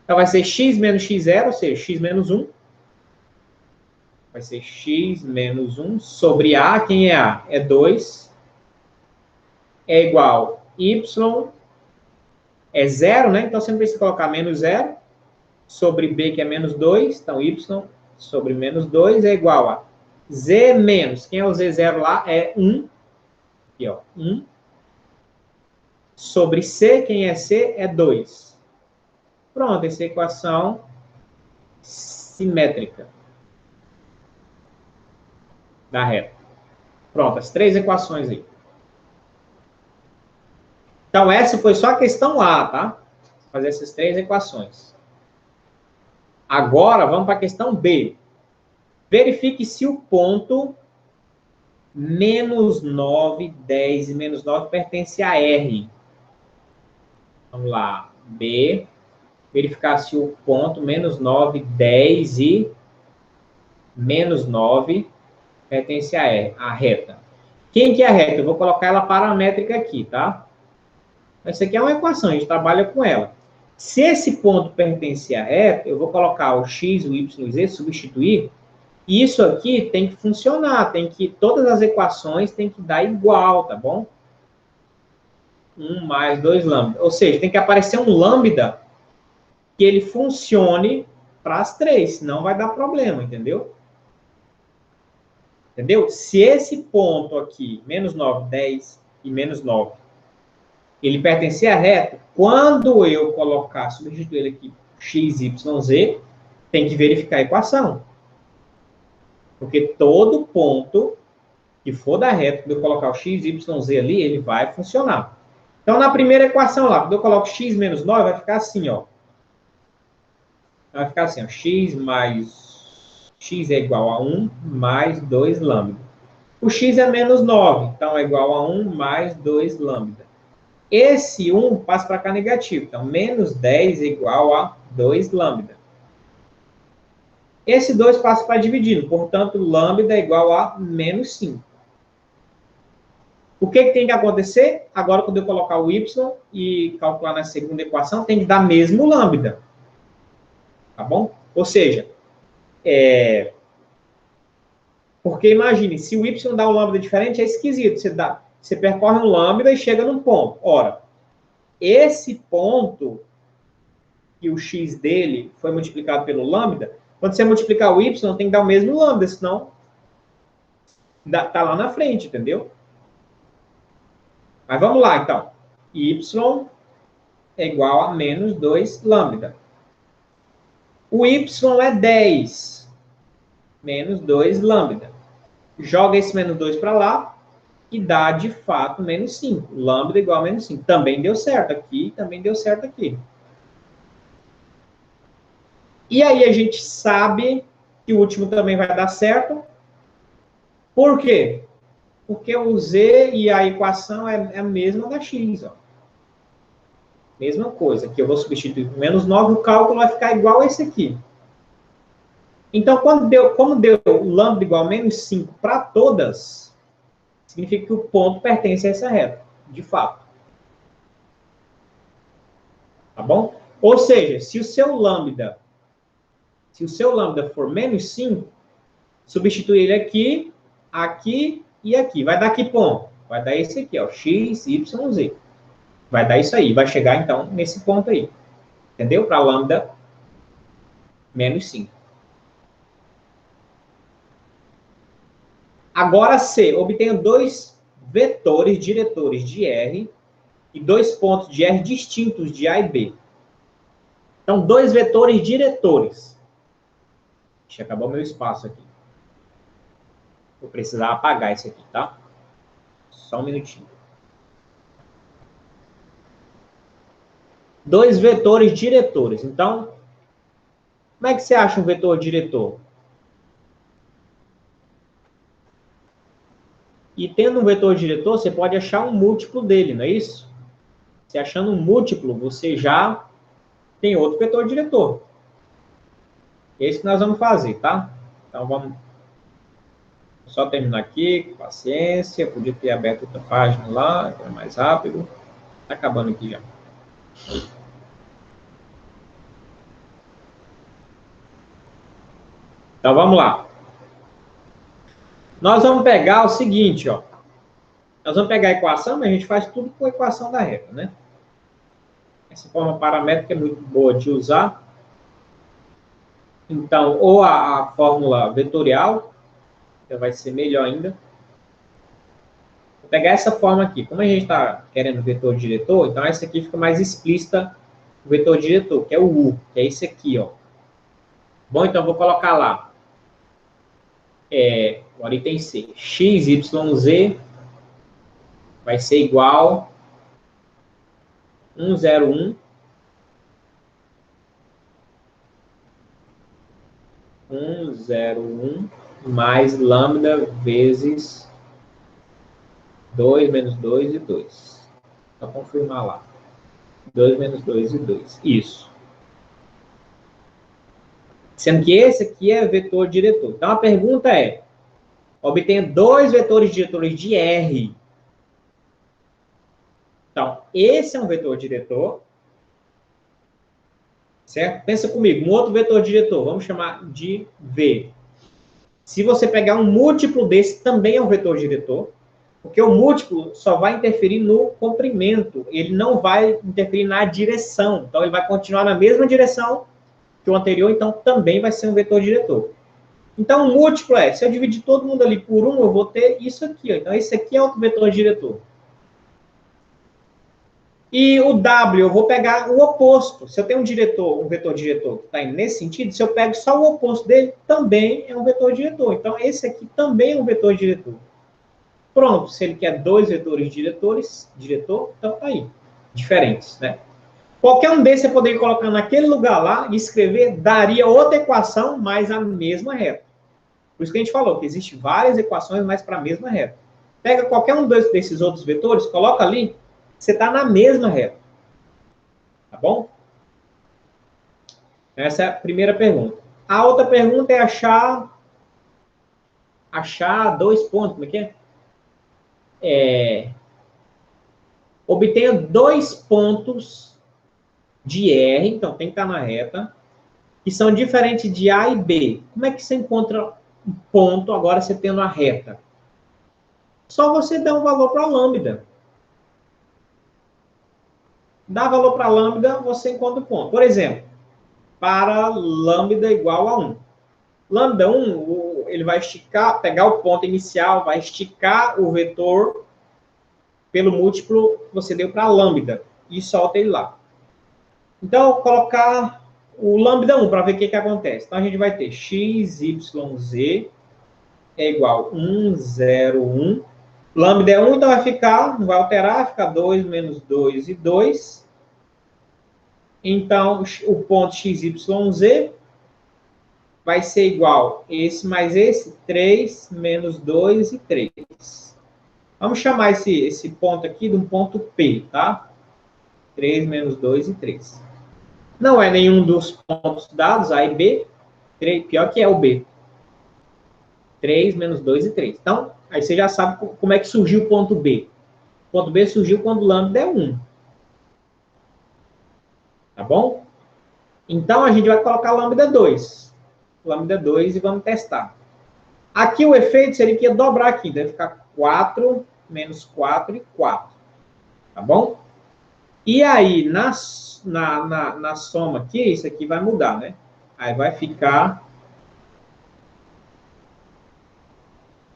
Então, vai ser x menos x0, ou seja, x menos 1. Vai ser x menos 1 sobre A. Quem é A? É 2. É igual y é 0, né? Então, sempre precisa colocar menos 0 sobre B, que é menos 2. Então, y sobre menos 2 é igual a z menos. Quem é o z0 lá? É 1. Aqui, ó. 1. Sobre C, quem é C? É 2. Pronto, essa é a equação simétrica da reta. Pronto, as 3 equações aí. Então, essa foi só a questão A, tá? Fazer essas 3 equações. Agora, vamos para a questão B. Verifique se o ponto menos 9, 10 e menos 9 pertence a R. Vamos lá. B. Verificar se o ponto menos 9, 10 e menos 9 pertence a R, a reta. Quem que é a reta? Eu vou colocar ela paramétrica aqui, tá? Essa aqui é uma equação, a gente trabalha com ela. Se esse ponto pertence à reta, eu vou colocar o x, o y e o z, substituir. E isso aqui tem que funcionar, todas as equações tem que dar igual, tá bom? 1 mais 2 lambda. Ou seja, tem que aparecer um lambda que ele funcione para as 3, senão vai dar problema, entendeu? Entendeu? Se esse ponto aqui, menos 9, 10 e menos 9, ele pertencer à reta, quando eu colocar, substituir ele aqui, x, y, z, tem que verificar a equação. Porque todo ponto que for da reta, quando eu colocar o x, y, z ali, ele vai funcionar. Então, na primeira equação lá, quando eu coloco x menos 9, vai ficar assim, ó. Vai ficar assim, ó. X mais x é igual a 1 mais 2 lambda. O x é menos 9, então é igual a 1 mais 2 lambda. Esse 1 passa para cá negativo, então menos 10 é igual a 2 lambda. Esse 2 passa para dividindo, portanto, lambda é igual a menos 5. O que tem que acontecer? Agora, quando eu colocar o y e calcular na segunda equação, tem que dar mesmo lambda. Tá bom? Ou seja, porque imagine, se o y dá um lambda diferente, é esquisito. Você percorre um lambda e chega num ponto. Ora, esse ponto, que o x dele foi multiplicado pelo lambda, quando você multiplicar o y, tem que dar o mesmo lambda, senão tá lá na frente, entendeu? Mas vamos lá, então. Y é igual a menos 2 lambda. O y é 10. Menos 2 lambda. Joga esse menos 2 para lá e dá, de fato, menos 5. Lambda igual a menos 5. Também deu certo aqui, também deu certo aqui. E aí a gente sabe que o último também vai dar certo. Por quê? Porque o z e a equação é a mesma da x, ó. Mesma coisa. Aqui eu vou substituir por menos 9, o cálculo vai ficar igual a esse aqui. Então, como deu lambda igual a menos 5 para todas, significa que o ponto pertence a essa reta, de fato. Tá bom? Ou seja, se o seu lambda for menos 5, substitui ele aqui, aqui e aqui. Vai dar que ponto? Vai dar esse aqui, ó, x, y, z. Vai dar isso aí. Vai chegar, então, nesse ponto aí. Entendeu? Para lambda menos 5. Agora, C. Obtenha dois vetores diretores de R e dois pontos de R distintos de A e B. Então, dois vetores diretores. Deixa eu acabar o meu espaço aqui. Vou precisar apagar isso aqui, tá? Só um minutinho. Dois vetores diretores. Então, como é que você acha um vetor diretor? E tendo um vetor diretor, você pode achar um múltiplo dele, não é isso? Se achando um múltiplo, você já tem outro vetor diretor. É isso que nós vamos fazer, tá? Então, vamos só terminar aqui, com paciência. Podia ter aberto outra página lá, que era mais rápido. Tá acabando aqui já. Então, vamos lá. Nós vamos pegar o seguinte, ó. Nós vamos pegar a equação, mas a gente faz tudo com a equação da reta, né? Essa forma paramétrica é muito boa de usar. Então, ou a fórmula vetorial, que vai ser melhor ainda. Vou pegar essa forma aqui. Como a gente está querendo vetor diretor, então essa aqui fica mais explícita o vetor diretor, que é o U, que é esse aqui, ó. Bom, então vou colocar lá. Agora item C. X, Y, Z vai ser igual 101 mais lambda vezes 2 menos 2 e 2. Só confirmar lá. 2 menos 2 e 2. Isso. Sendo que esse aqui é vetor diretor. Então, a pergunta é, obtenha dois vetores diretores de R. Então, esse é um vetor diretor. Certo? Pensa comigo, um outro vetor diretor, vamos chamar de V. Se você pegar um múltiplo desse, também é um vetor diretor, porque o múltiplo só vai interferir no comprimento, ele não vai interferir na direção. Então, ele vai continuar na mesma direção que o anterior, então também vai ser um vetor diretor. Então, o múltiplo se eu dividir todo mundo ali por 1, eu vou ter isso aqui. Ó. Então, esse aqui é outro vetor diretor. E o W, eu vou pegar o oposto. Se eu tenho um vetor diretor que está indo nesse sentido, se eu pego só o oposto dele, também é um vetor diretor. Então, esse aqui também é um vetor diretor. Pronto, se ele quer dois vetores diretor, então tá aí. Diferentes, né? Qualquer um desses você poderia colocar naquele lugar lá e escrever, daria outra equação, mas a mesma reta. Por isso que a gente falou que existem várias equações, mas para a mesma reta. Pega qualquer um desses outros vetores, coloca ali, você está na mesma reta. Tá bom? Essa é a primeira pergunta. A outra pergunta é achar dois pontos. Como é que é? Obtenha dois pontos de R, então tem que estar na reta, que são diferentes de A e B. Como é que você encontra um ponto agora você tendo a reta? Só você dá um valor para a lambda. Dá valor para a lambda, você encontra o ponto. Por exemplo, para lambda igual a 1. Lambda 1, ele vai esticar, pegar o ponto inicial, vai esticar o vetor pelo múltiplo que você deu para a lambda e solta ele lá. Então, eu vou colocar o lambda 1 para ver o que acontece. Então, a gente vai ter x, y, z é igual a 1, 0, 1. Lambda é 1, então vai ficar, não vai alterar, vai ficar 2 menos 2 e 2. Então, o ponto x, y, z vai ser igual esse mais esse, 3 menos 2 e 3. Vamos chamar esse ponto aqui de um ponto P, tá? 3 menos 2 e 3. Não é nenhum dos pontos dados, A e B. Pior que é o B. 3 menos 2 e 3. Então, aí você já sabe como é que surgiu o ponto B. O ponto B surgiu quando lambda é 1. Tá bom? Então, a gente vai colocar lambda 2. Lambda 2 e vamos testar. Aqui o efeito seria que ia dobrar aqui. Deve ficar 4 menos 4 e 4. Tá bom? E aí, na soma aqui, isso aqui vai mudar, né? Aí vai ficar...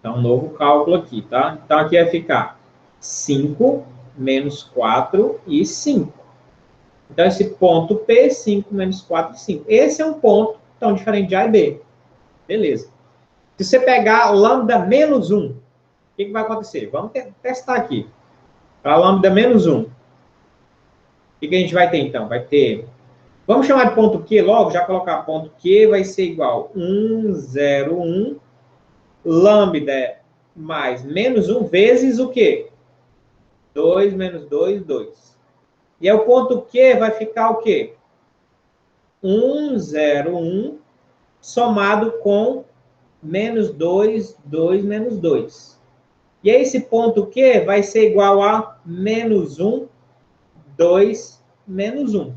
Então, um novo cálculo aqui, tá? Então, aqui vai ficar 5 menos 4 e 5. Então, esse ponto P, 5 menos 4 e 5. Esse é um ponto tão diferente de A e B. Beleza. Se você pegar lambda menos 1, o que vai acontecer? Vamos testar aqui. Para lambda menos 1. O que a gente vai ter, então? Vai ter... Vamos chamar de ponto Q logo, já colocar ponto Q vai ser igual a 1, 0, 1, lambda mais menos 1 vezes o quê? 2 menos 2, 2. E aí o ponto Q vai ficar o quê? 1, 0, 1, somado com menos 2, 2, menos 2. E aí esse ponto Q vai ser igual a menos 1, 2, menos 1.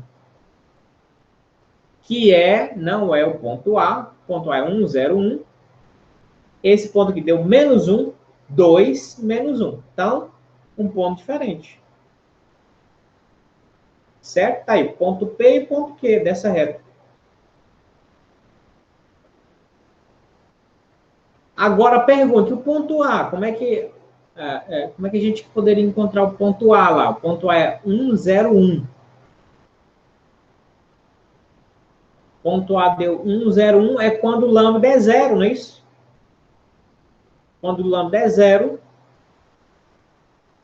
Que não é o ponto A. O ponto A é 1, 0, 1. Esse ponto aqui deu menos 1, 2, menos 1. Então, um ponto diferente. Certo? Tá aí, ponto P e ponto Q dessa reta. Agora, pergunta, o ponto A, como é que a gente poderia encontrar o ponto A lá? O ponto A é 1, 0, 1. Ponto A deu 1, 0, 1 é quando o lambda é 0, não é isso? Quando o lambda é 0,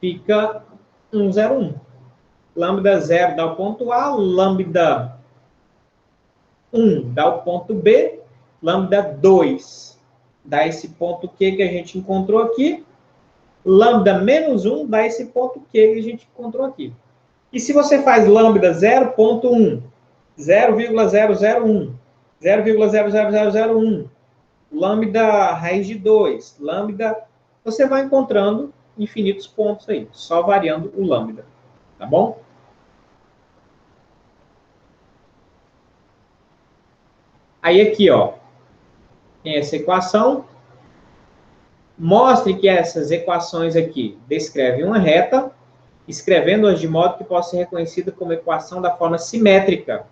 fica 1, 0, 1. Lambda 0 dá o ponto A, lambda 1 dá o ponto B, lambda 2 dá esse ponto Q que a gente encontrou aqui, lambda menos 1 dá esse ponto Q que a gente encontrou aqui. E se você faz lambda 0.1, 0,001, 0,00001, lambda raiz de 2, lambda, você vai encontrando infinitos pontos aí, só variando o lambda, tá bom? Aí aqui, ó, tem essa equação. Mostre que essas equações aqui descrevem uma reta, escrevendo-as de modo que possa ser reconhecida como equação da forma simétrica.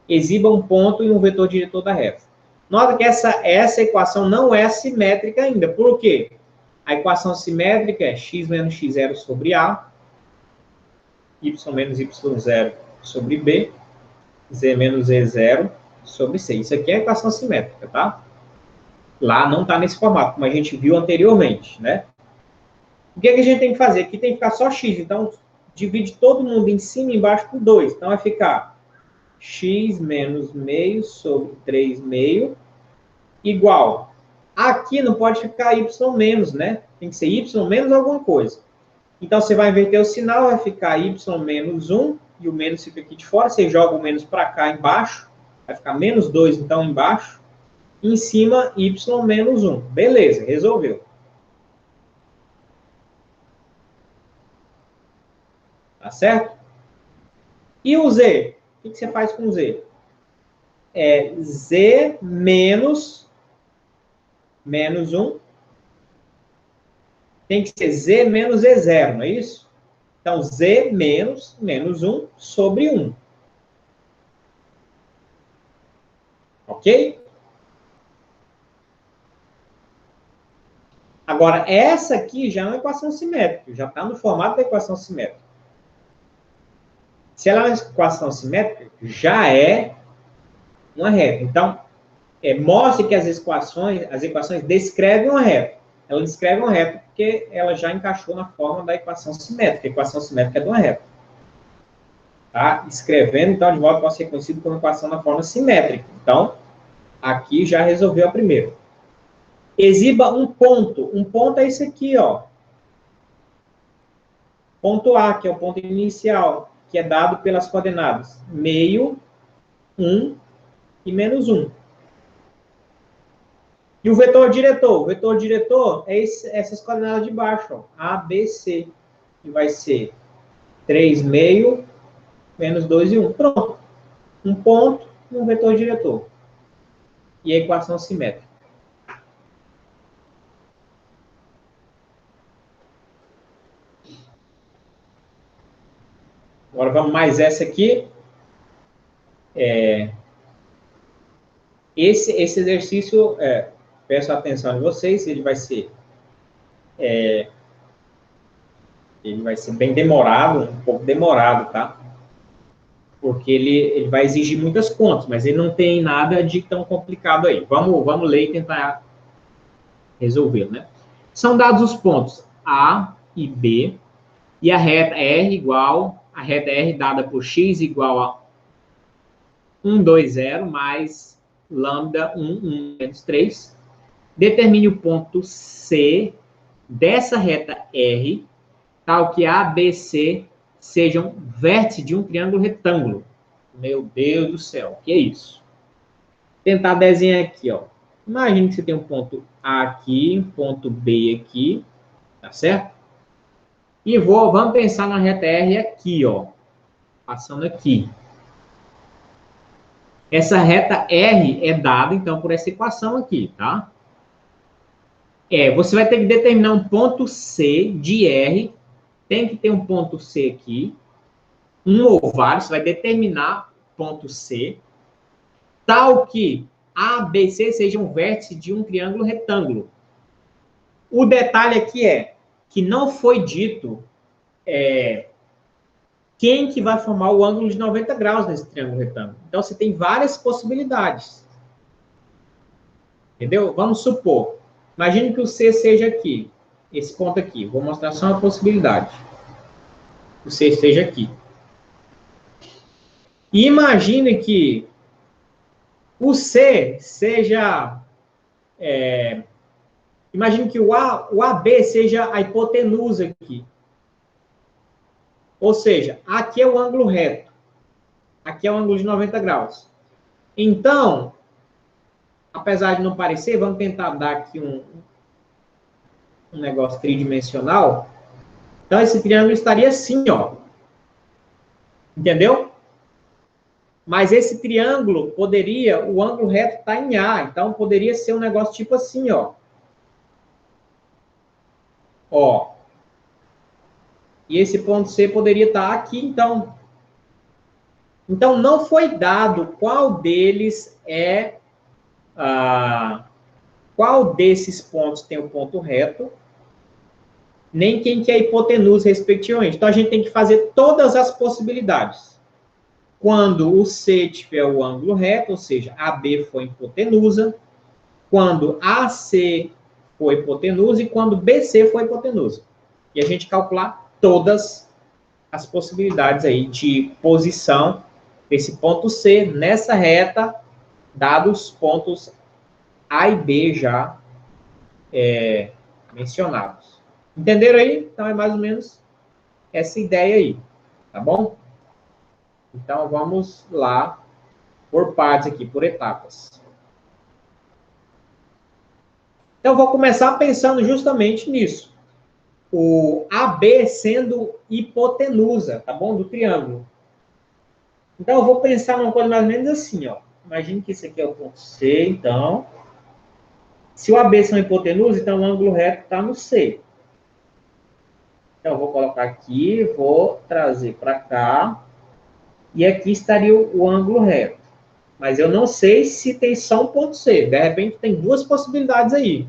Exiba um ponto e um vetor diretor da reta. Nota que essa equação não é simétrica ainda. Por quê? A equação simétrica é x menos x0 sobre A, y menos y0 sobre B, z menos z0 sobre C. Isso aqui é a equação simétrica, tá? Lá não está nesse formato, como a gente viu anteriormente, né? O que a gente tem que fazer? Aqui tem que ficar só x. Então, divide todo mundo em cima e embaixo por 2. Então, vai ficar x menos meio sobre 3 meio igual. Aqui não pode ficar y menos, né? Tem que ser y menos alguma coisa. Então, você vai inverter o sinal, vai ficar y menos 1, e o menos fica aqui de fora. Você joga o menos para cá embaixo, vai ficar menos 2, então, embaixo. Em cima, y menos 1. Beleza, resolveu. Tá certo? E o z? O que você faz com o z? É z menos 1. Tem que ser z menos z0, não é isso? Então, z menos 1 sobre 1. Ok? Agora, essa aqui já é uma equação simétrica. Já está no formato da equação simétrica. Se ela é uma equação simétrica, já é uma reta. Então, mostre que as equações descrevem uma reta. Ela descreve uma reta porque ela já encaixou na forma da equação simétrica. A equação simétrica é de uma reta. Tá? Escrevendo, então, de modo que pode ser conhecido como equação na forma simétrica. Então, aqui já resolveu a primeira. Exiba um ponto. Um ponto é esse aqui, ó. Ponto A, que é o ponto inicial, que é dado pelas coordenadas meio, 1 e menos 1. E o vetor diretor? O vetor diretor é essas coordenadas de baixo, ó, A, B, C. Que vai ser 3,5 menos 2 e 1. Pronto. Um ponto e um vetor diretor. E a equação simétrica. Agora vamos mais essa aqui. Esse exercício, peço a atenção de vocês, ele vai ser bem demorado, um pouco demorado, tá? Porque ele vai exigir muitas contas, mas ele não tem nada de tão complicado aí. Vamos ler e tentar resolver, né? São dados os pontos A e B, e a reta a reta R dada por x igual a 1, 2, 0, mais lambda 1, 1, menos 3. Determine o ponto C dessa reta R, tal que A, B, C sejam vértices de um triângulo retângulo. Meu Deus do céu, que é isso? Tentar desenhar aqui, ó. Imagine que você tem um ponto A aqui, um ponto B aqui, tá certo? E vamos pensar na reta R aqui, ó. Passando aqui. Essa reta R é dada, então, por essa equação aqui, tá? Você vai ter que determinar um ponto C de R. Tem que ter um ponto C aqui. Um ou vários, você vai determinar ponto C. Tal que A, B, C sejam um vértice de um triângulo retângulo. O detalhe aqui é que não foi dito quem que vai formar o ângulo de 90 graus nesse triângulo retângulo. Então, você tem várias possibilidades. Entendeu? Vamos supor. Imagine que o C seja aqui. Esse ponto aqui. Vou mostrar só uma possibilidade. O C esteja aqui. E imagine que o C seja... imagine que o AB seja a hipotenusa aqui. Ou seja, aqui é o ângulo reto. Aqui é o ângulo de 90 graus. Então, apesar de não parecer, vamos tentar dar aqui um negócio tridimensional. Então, esse triângulo estaria assim, ó. Entendeu? Mas esse triângulo poderia, o ângulo reto está em A. Então, poderia ser um negócio tipo assim, ó. Ó. E esse ponto C poderia estar aqui, então. Então, não foi dado qual deles qual desses pontos tem o ponto reto, nem quem que é a hipotenusa, respectivamente. Então, a gente tem que fazer todas as possibilidades. Quando o C tiver o ângulo reto, ou seja, AB for hipotenusa, quando AC for hipotenusa e quando BC for hipotenusa. E a gente calcular todas as possibilidades aí de posição desse ponto C nessa reta, dados os pontos A e B já mencionados. Entenderam aí? Então, é mais ou menos essa ideia aí, tá bom? Então, vamos lá por partes aqui, por etapas. Então, vou começar pensando justamente nisso. O AB sendo hipotenusa, tá bom? Do triângulo. Então, eu vou pensar numa coisa mais ou menos assim, ó. Imagine que isso aqui é o ponto C, então. Se o AB são hipotenusa, então o ângulo reto está no C. Então, eu vou colocar aqui, vou trazer para cá. E aqui estaria o ângulo reto. Mas eu não sei se tem só um ponto C. De repente, tem duas possibilidades aí.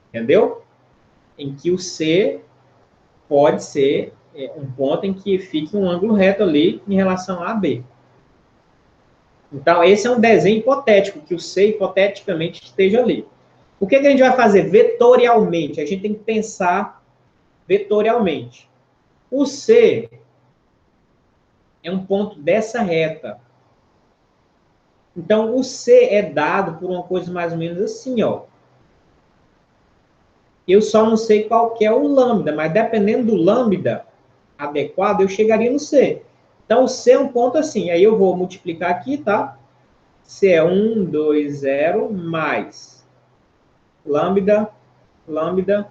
Entendeu? Em que o C pode ser um ponto em que fique um ângulo reto ali em relação a AB. Então, esse é um desenho hipotético, que o C hipoteticamente esteja ali. O que a gente vai fazer vetorialmente? A gente tem que pensar vetorialmente. O C é um ponto dessa reta. Então, o C é dado por uma coisa mais ou menos assim, ó. Eu só não sei qual que é o lambda, mas dependendo do lambda adequado, eu chegaria no C. Então, o C é um ponto assim. Aí eu vou multiplicar aqui, tá? C é 1, 2, 0, mais lambda, lambda,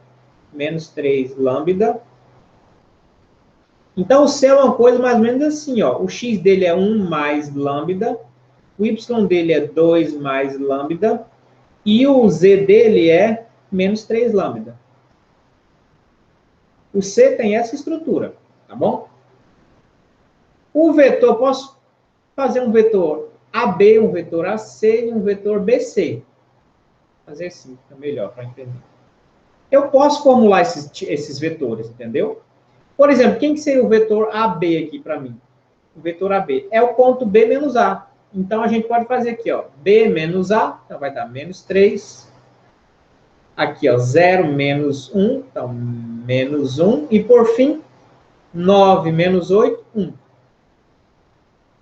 menos 3 lambda. Então, o C é uma coisa mais ou menos assim, ó. O x dele é 1 mais lambda, o y dele é 2 mais lambda, e o z dele é menos 3 lambda. O C tem essa estrutura, tá bom? O vetor, posso fazer um vetor AB, um vetor AC e um vetor BC. Fazer assim, fica melhor para entender. Eu posso formular esses vetores, entendeu? Por exemplo, quem que seria o vetor AB aqui para mim? O vetor AB é o ponto B menos A. Então, a gente pode fazer aqui, ó, B menos A, então vai dar menos 3. Aqui, ó, 0 menos 1, então menos 1. E, por fim, 9 menos 8, 1.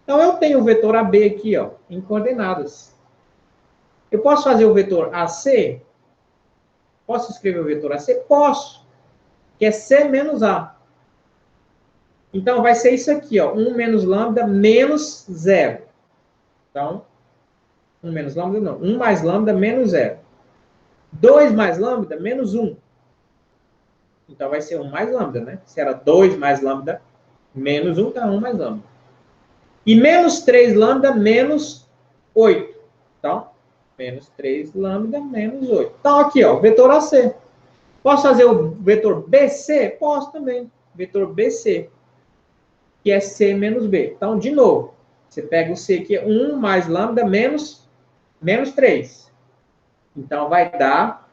Então, eu tenho o vetor AB aqui, ó, em coordenadas. Eu posso fazer o vetor AC? Posso escrever o vetor AC? Posso, que é C menos A. Então, vai ser isso aqui, ó, 1 menos lambda menos 0. Então, 1 menos lambda não, 1 mais lambda menos 0. 2 mais lambda menos 1. Então, vai ser 1 mais lambda, né? Se era 2 mais lambda menos 1, então 1 mais lambda. E menos 3 lambda menos 8. Então, menos 3 lambda menos 8. Então, aqui, ó, vetor AC. Posso fazer o vetor BC? Posso também. Vetor BC, que é C menos B. Então, de novo, você pega o C aqui, 1 mais lambda menos 3. Então, vai dar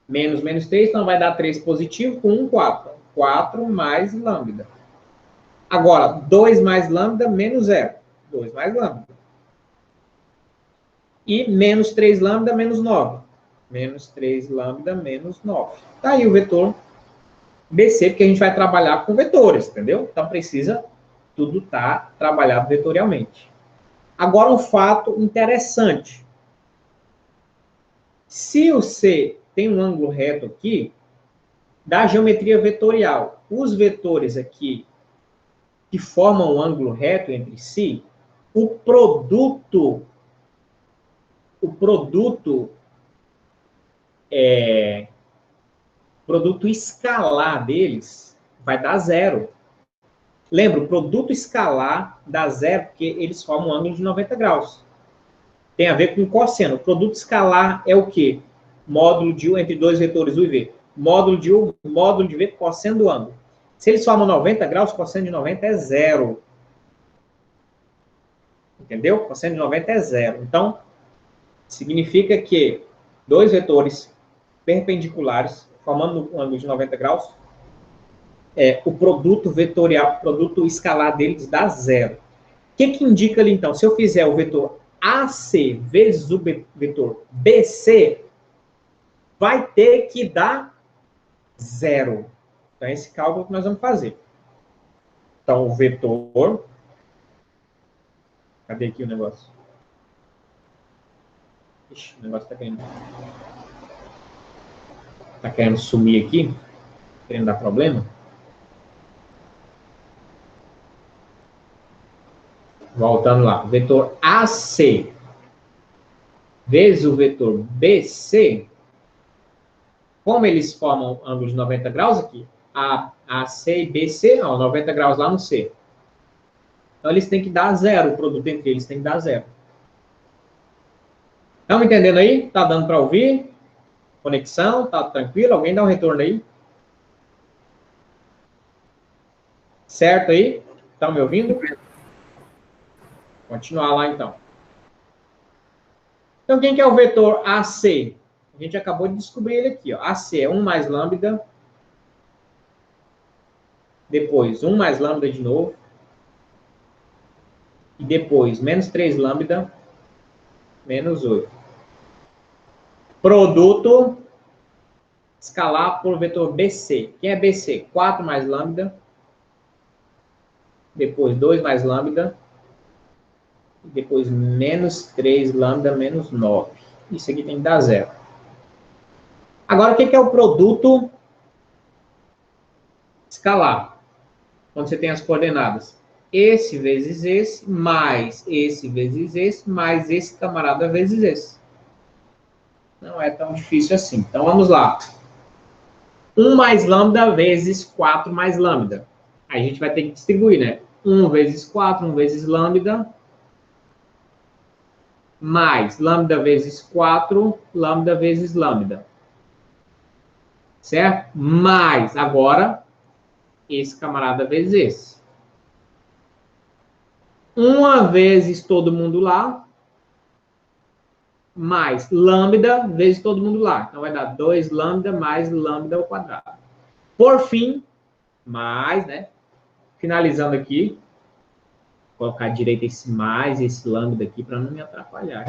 menos 3, então vai dar 3 positivo com 1, 4. 4 mais lambda. Agora, 2 mais lambda menos 0. 2 mais lambda. E menos 3 lambda menos 9. Menos 3 lambda menos 9. Tá aí o vetor BC, porque a gente vai trabalhar com vetores, entendeu? Então, precisa tudo estar trabalhado vetorialmente. Agora, um fato interessante. Se o C tem um ângulo reto aqui, da geometria vetorial, os vetores aqui que formam um ângulo reto entre si, o produto escalar deles vai dar 0. Lembra, o produto escalar dá 0 porque eles formam um ângulo de 90 graus. Tem a ver com cosseno. O produto escalar é o quê? Módulo de U entre dois vetores U e V. Módulo de U, módulo de V, cosseno do ângulo. Se eles formam 90 graus, cosseno de 90 é 0. Entendeu? Cosseno de 90 é 0. Então, significa que dois vetores perpendiculares, formando um ângulo de 90 graus, o produto vetorial, o produto escalar deles dá 0. O que indica ali, então? Se eu fizer o vetor AC vezes o vetor BC, vai ter que dar 0. Então, é esse cálculo que nós vamos fazer. Então, o vetor... Cadê aqui o negócio? Ixi, o negócio tá querendo sumir aqui, querendo dar problema. Voltando lá, vetor AC vezes o vetor BC, como eles formam ângulo de 90 graus aqui, AC e BC, ó, 90 graus lá no C. Então, eles têm que dar 0, o produto entre eles tem que dar 0. Estão entendendo aí? Tá dando para ouvir? Conexão? Tá tranquilo? Alguém dá um retorno aí? Certo aí? Estão me ouvindo? Continuar lá, então. Então, quem que é o vetor AC? A gente acabou de descobrir ele aqui, ó. AC é 1 mais lambda. Depois, 1 mais lambda de novo. E depois, menos 3 lambda, menos 8. Produto escalar por vetor BC. Quem é BC? 4 mais lambda. Depois, 2 mais lambda. E depois, menos 3 lambda, menos 9. Isso aqui tem que dar 0. Agora, o que é o produto escalar? Quando você tem as coordenadas. Esse vezes esse, mais esse vezes esse, mais esse camarada vezes esse. Não é tão difícil assim. Então, vamos lá. 1 mais lambda vezes 4 mais lambda. Aí a gente vai ter que distribuir, né? 1 vezes 4, 1 vezes lambda, mais lambda vezes 4, lambda vezes lambda. Certo? Mais, agora, esse camarada vezes esse. 1 vezes todo mundo lá, mais lambda vezes todo mundo lá. Então, vai dar 2 lambda mais lambda ao quadrado. Por fim, mais, né? Finalizando aqui, vou colocar à direita esse mais, esse lambda aqui, para não me atrapalhar.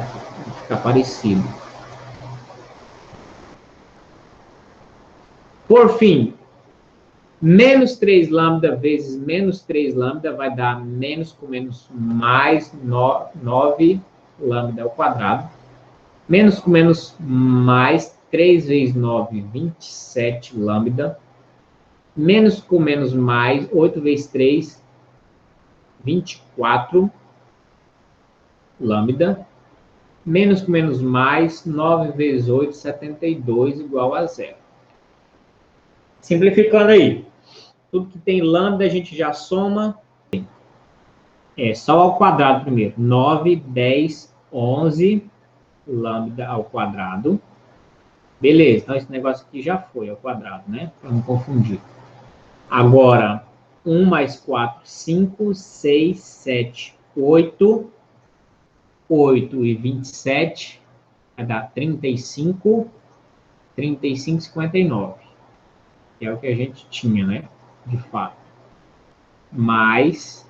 Ficar parecido. Por fim, menos 3 lambda vezes menos 3 lambda vai dar menos com menos mais 9 lambda ao quadrado. Menos com menos mais 3 vezes 9, 27 lambda. Menos com menos mais 8 vezes 3, 24 lambda. Menos com menos mais 9 vezes 8, 72 igual a zero. Simplificando aí. Tudo que tem lambda a gente já soma. Só ao quadrado primeiro. 9, 10, 11 lambda ao quadrado. Beleza, então esse negócio aqui já foi ao quadrado, né? Para não confundir. Agora, 1 mais 4, 5, 6, 7, 8. 8 e 27 vai dar 35, 35, 59. Que é o que a gente tinha, né? De fato. Mais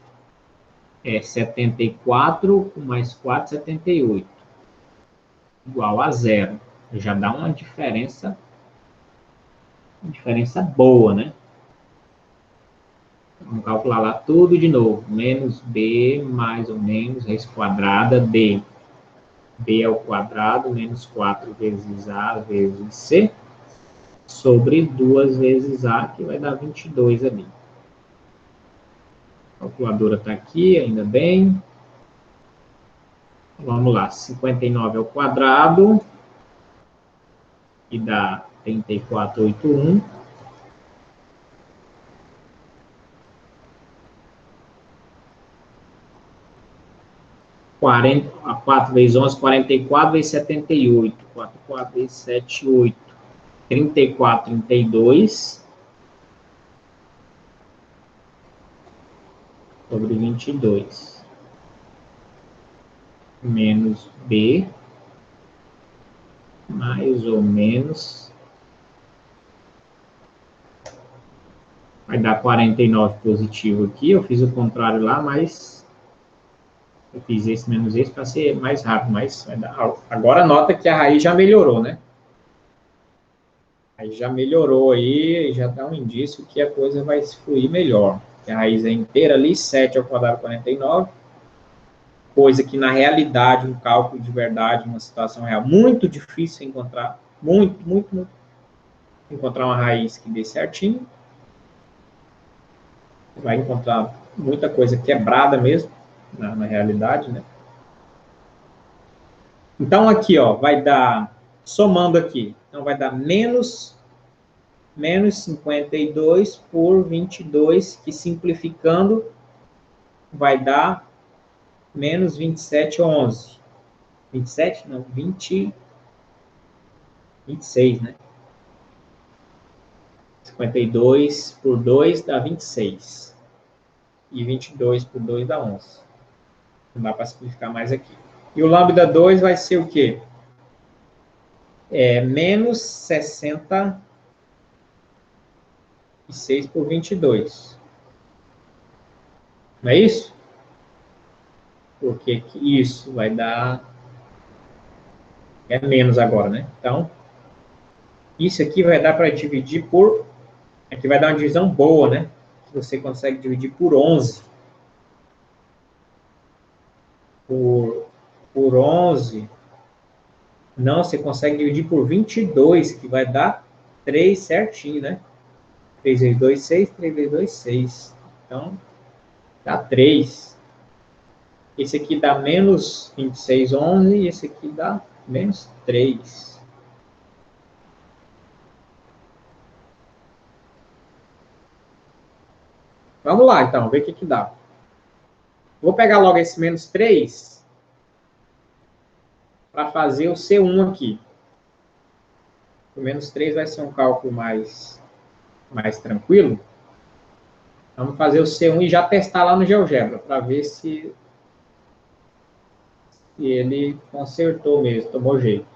74 mais 4, 78. Igual a zero. Já dá uma diferença boa, né? Vamos calcular lá tudo de novo. Menos B mais ou menos raiz quadrada de B ao quadrado menos 4 vezes A vezes C sobre 2 vezes A, que vai dar 22 ali. A calculadora está aqui, ainda bem. Vamos lá, 59 ao quadrado, que dá 3481. 4 vezes 11, 44 vezes 78. 4 vezes 7, 8. 34, 32. Sobre 22. Menos B. Mais ou menos. Vai dar 49 positivo aqui. Eu fiz o contrário lá, mas eu fiz esse menos esse para ser mais rápido. Mas vai dar... Agora nota que a raiz já melhorou, né? Aí já melhorou aí, já dá um indício que a coisa vai fluir melhor. Que a raiz é inteira ali, 7 ao quadrado 49. Coisa que na realidade, um cálculo de verdade, uma situação real, muito difícil encontrar. Muito. Encontrar uma raiz que dê certinho. Vai encontrar muita coisa quebrada mesmo, na realidade, né? Então, aqui, ó, vai dar, somando aqui, então vai dar menos 52 por 22, que simplificando vai dar menos 27, 11. 27? Não, 26, né? 52 por 2 dá 26. E 22 por 2 dá 11. Não dá para simplificar mais aqui. E o lambda 2 vai ser o quê? Menos 66 por 22. Não é isso? Porque isso vai dar... menos agora, né? Então, isso aqui vai dar para dividir por... Aqui vai dar uma divisão boa, né? Você consegue dividir por 11. Por 11... Não, você consegue dividir por 22, que vai dar 3 certinho, né? 3 vezes 2, 6. 3 vezes 2, 6. Então, dá 3. Esse aqui dá menos 26, 11. E esse aqui dá menos 3. Vamos lá, então, ver o que dá. Vou pegar logo esse menos 3 para fazer o C1 aqui. O menos 3 vai ser um cálculo mais tranquilo. Vamos fazer o C1 e já testar lá no GeoGebra, para ver se ele consertou mesmo, tomou jeito.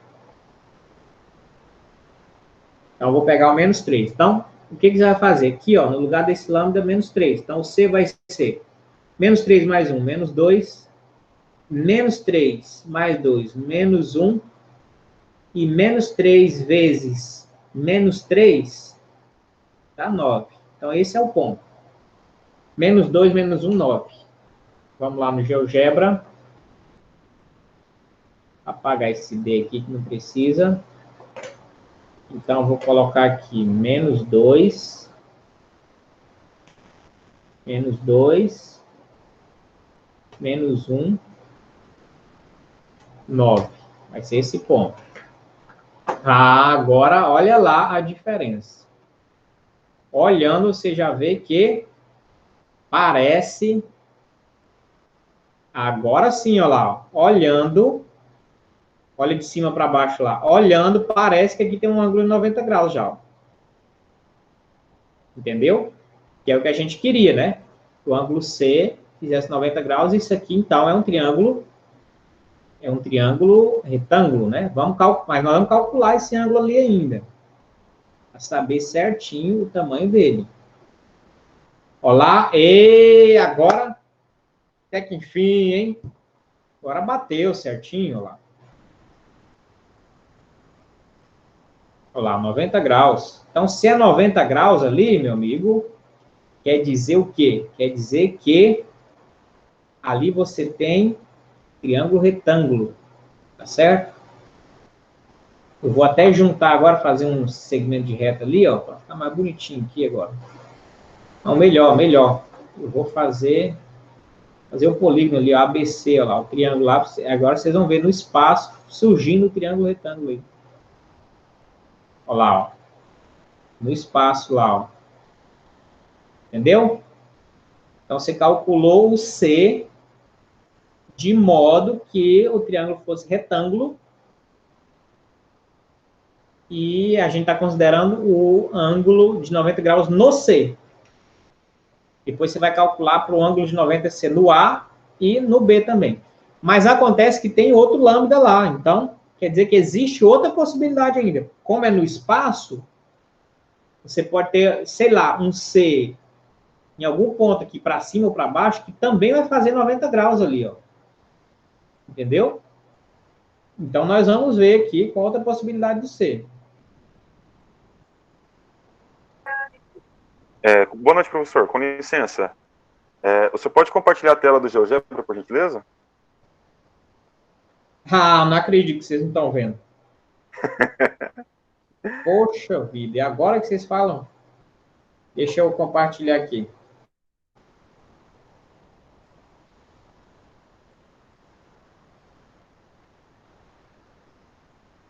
Então, eu vou pegar o menos 3. Então, o que você vai fazer? Aqui, ó, no lugar desse lambda, menos 3. Então, o C vai ser menos 3 mais 1, menos 2. Menos 3 mais 2, menos 1. E menos 3 vezes menos 3 dá 9. Então, esse é o ponto. Menos 2, menos 1, 9. Vamos lá no GeoGebra. Apagar esse D aqui que não precisa. Então, vou colocar aqui menos 2. Menos 2. Menos 1. 9. Vai ser esse ponto. Ah, agora olha lá a diferença. Olhando, você já vê que parece... Agora sim, olha lá. Olhando... Olha de cima para baixo lá. Olhando, parece que aqui tem um ângulo de 90 graus já. Entendeu? Que é o que a gente queria, né? O ângulo C fizesse 90 graus. Isso aqui, então, é um triângulo retângulo, né? Mas nós vamos calcular esse ângulo ali ainda. Para saber certinho o tamanho dele. Olá, e agora, até que enfim, hein? Agora bateu certinho, lá. Olha lá, 90 graus. Então, se é 90 graus ali, meu amigo, quer dizer o quê? Quer dizer que ali você tem triângulo retângulo, tá certo? Eu vou até juntar agora, fazer um segmento de reta ali, ó, para ficar mais bonitinho aqui agora. Não, melhor. Eu vou fazer o polígono ali, o ABC, ó lá, o triângulo lá. Agora vocês vão ver no espaço surgindo o triângulo retângulo aí. Olha lá, ó. No espaço lá, ó. Entendeu? Então, você calculou o C de modo que o triângulo fosse retângulo e a gente está considerando o ângulo de 90 graus no C. Depois você vai calcular para o ângulo de 90 ser no A e no B também. Mas acontece que tem outro lambda lá, então quer dizer que existe outra possibilidade ainda. Como é no espaço, você pode ter, sei lá, um C em algum ponto aqui para cima ou para baixo, que também vai fazer 90 graus ali, ó. Entendeu? Então, nós vamos ver aqui qual outra possibilidade do C. Boa noite, professor. Com licença. Você pode compartilhar a tela do GeoGebra, por gentileza? Ah, não acredito que vocês não estão vendo. Poxa vida, e agora que vocês falam? Deixa eu compartilhar aqui.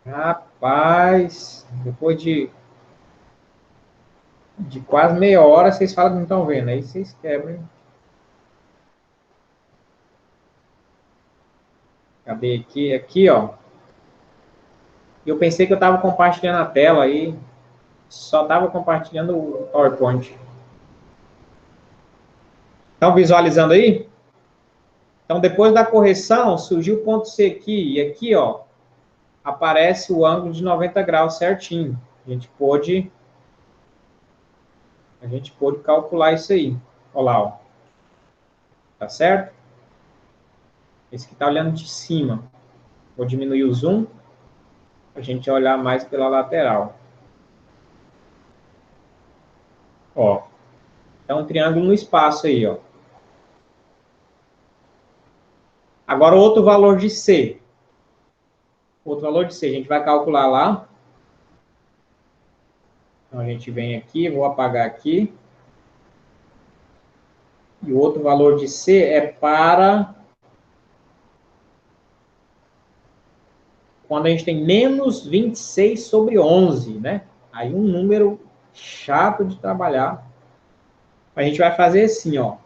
Rapaz, depois de quase meia hora, vocês falam que não estão vendo. Aí vocês quebram, hein? Cadê aqui? Aqui, ó. Eu pensei que eu estava compartilhando a tela aí. Só estava compartilhando o PowerPoint. Estão visualizando aí? Então, depois da correção, surgiu o ponto C aqui. E aqui, ó, aparece o ângulo de 90 graus certinho. A gente pôde calcular isso aí. Olha lá, ó. Tá certo? Esse que está olhando de cima. Vou diminuir o zoom para a gente olhar mais pela lateral. Ó. Então, um triângulo no espaço aí, ó. Agora, outro valor de C. Outro valor de C. A gente vai calcular lá. Então, a gente vem aqui, vou apagar aqui. E o outro valor de C é para quando a gente tem menos 26 sobre 11, né? Aí um número chato de trabalhar. A gente vai fazer assim, ó.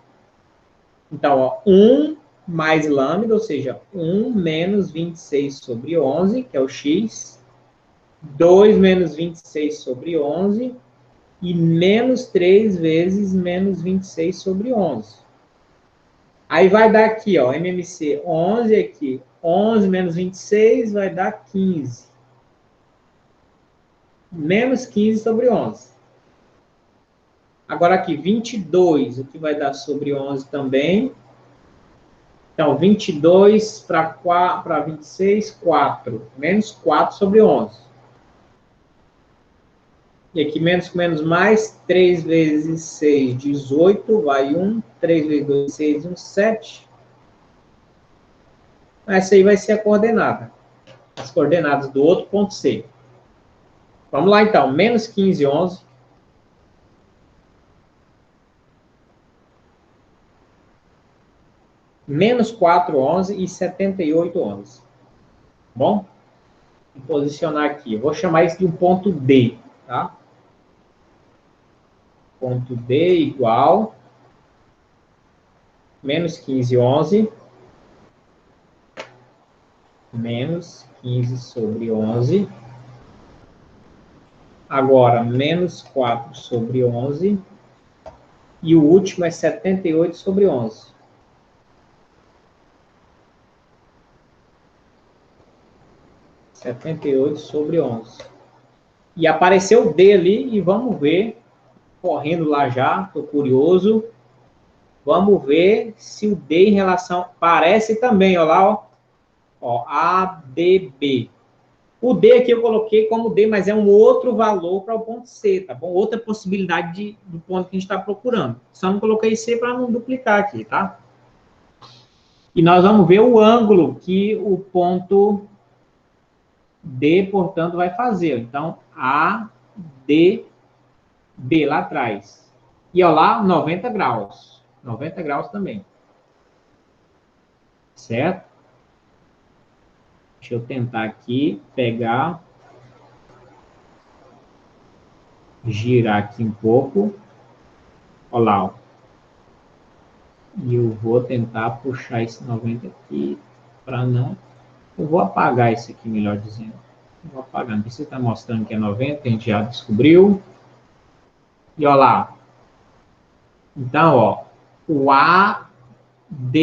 Então, ó, 1 mais lambda, ou seja, 1 menos 26 sobre 11, que é o x. 2 menos 26 sobre 11. E menos 3 vezes menos 26 sobre 11. Aí vai dar aqui, ó, MMC 11 aqui. 11 menos 26 vai dar 15. Menos 15 sobre 11. Agora aqui, 22, o que vai dar sobre 11 também. Então, 22 para 26, 4. Menos 4 sobre 11. E aqui, menos com menos mais, 3 vezes 6, 18, vai 1. 3 vezes 2, 6, 1, 7. Essa aí vai ser a coordenada. As coordenadas do outro ponto C. Vamos lá, então. Menos 15, 11. Menos 4, 11 e 78, 11. Bom? Vou posicionar aqui. Eu vou chamar isso de um ponto D, tá? Ponto D igual menos 15, 11. Menos 15 sobre 11. Agora, menos 4 sobre 11. E o último é 78 sobre 11. 78 sobre 11. E apareceu o D ali, e vamos ver, correndo lá já, estou curioso. Vamos ver se o D em relação... Parece também, ó lá, ó, ADB. O D aqui eu coloquei como D, mas é um outro valor para o ponto C, tá bom? Outra possibilidade do ponto que a gente está procurando. Só não coloquei C para não duplicar aqui, tá? E nós vamos ver o ângulo que o ponto D, portanto, vai fazer. Então, ADB lá atrás. E, ó lá, 90 graus. 90 graus também. Certo? Deixa eu tentar aqui pegar, girar aqui um pouco. Olha lá, ó. E eu vou tentar puxar esse 90 aqui para não... Eu vou apagar esse aqui, melhor dizendo. Eu vou apagar. Não precisa estar mostrando que é 90, a gente já descobriu. E olha lá. Então, ó, o ADB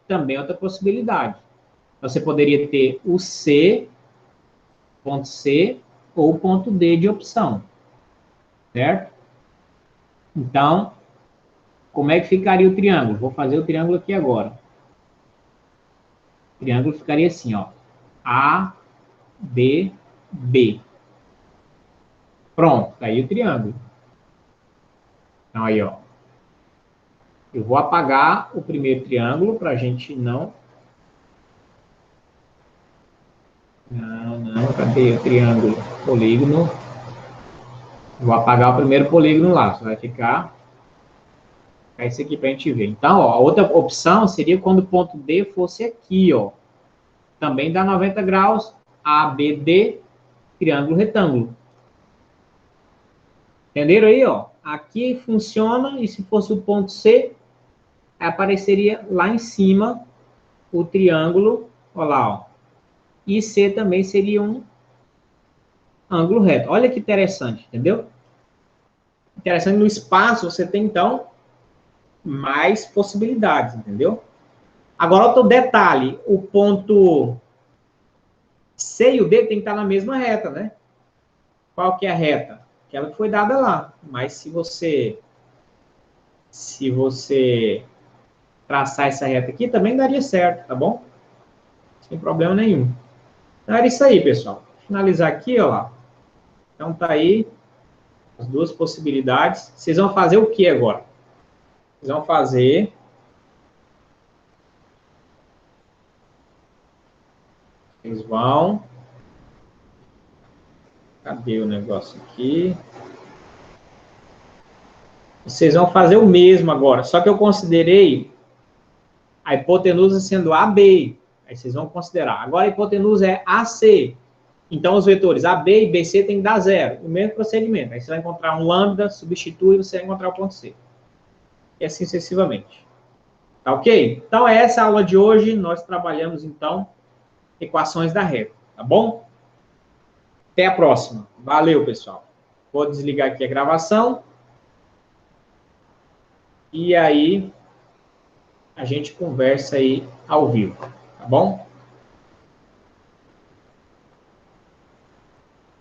também é outra possibilidade. Você poderia ter o C, ponto C, ou o ponto D de opção. Certo? Então, como é que ficaria o triângulo? Vou fazer o triângulo aqui agora. O triângulo ficaria assim, ó. A, B, B. Pronto, tá aí o triângulo. Então, aí, ó. Eu vou apagar o primeiro triângulo para a gente não... Não, cadê o triângulo? Polígono. Vou apagar o primeiro polígono lá, só vai ficar isso aqui para a gente ver. Então, ó, a outra opção seria quando o ponto D fosse aqui, ó. Também dá 90 graus, ABD, triângulo retângulo. Entenderam aí, ó? Aqui funciona, e se fosse o ponto C, apareceria lá em cima o triângulo, ó lá, ó. E C também seria um ângulo reto. Olha que interessante, entendeu? Interessante, no espaço você tem, então, mais possibilidades, entendeu? Agora, outro detalhe, o ponto C e o D tem que estar na mesma reta, né? Qual que é a reta? Aquela que foi dada lá. Mas se você traçar essa reta aqui, também daria certo, tá bom? Sem problema nenhum. Então, era isso aí, pessoal. Vou finalizar aqui, ó lá. Então, tá aí as duas possibilidades. Vocês vão fazer o que agora? Vocês vão fazer... Vocês vão... Cadê o negócio aqui? Vocês vão fazer o mesmo agora, só que eu considerei a hipotenusa sendo AB. Aí vocês vão considerar. Agora a hipotenusa é AC. Então os vetores AB e BC tem que dar zero. O mesmo procedimento. Aí você vai encontrar um lambda, substitui e você vai encontrar o ponto C. e assim sucessivamente. Tá ok? Então, essa é a aula de hoje. Nós trabalhamos, então, equações da régua. Tá bom? Até a próxima. Valeu, pessoal. Vou desligar aqui a gravação. E aí, a gente conversa aí ao vivo. Tá bom?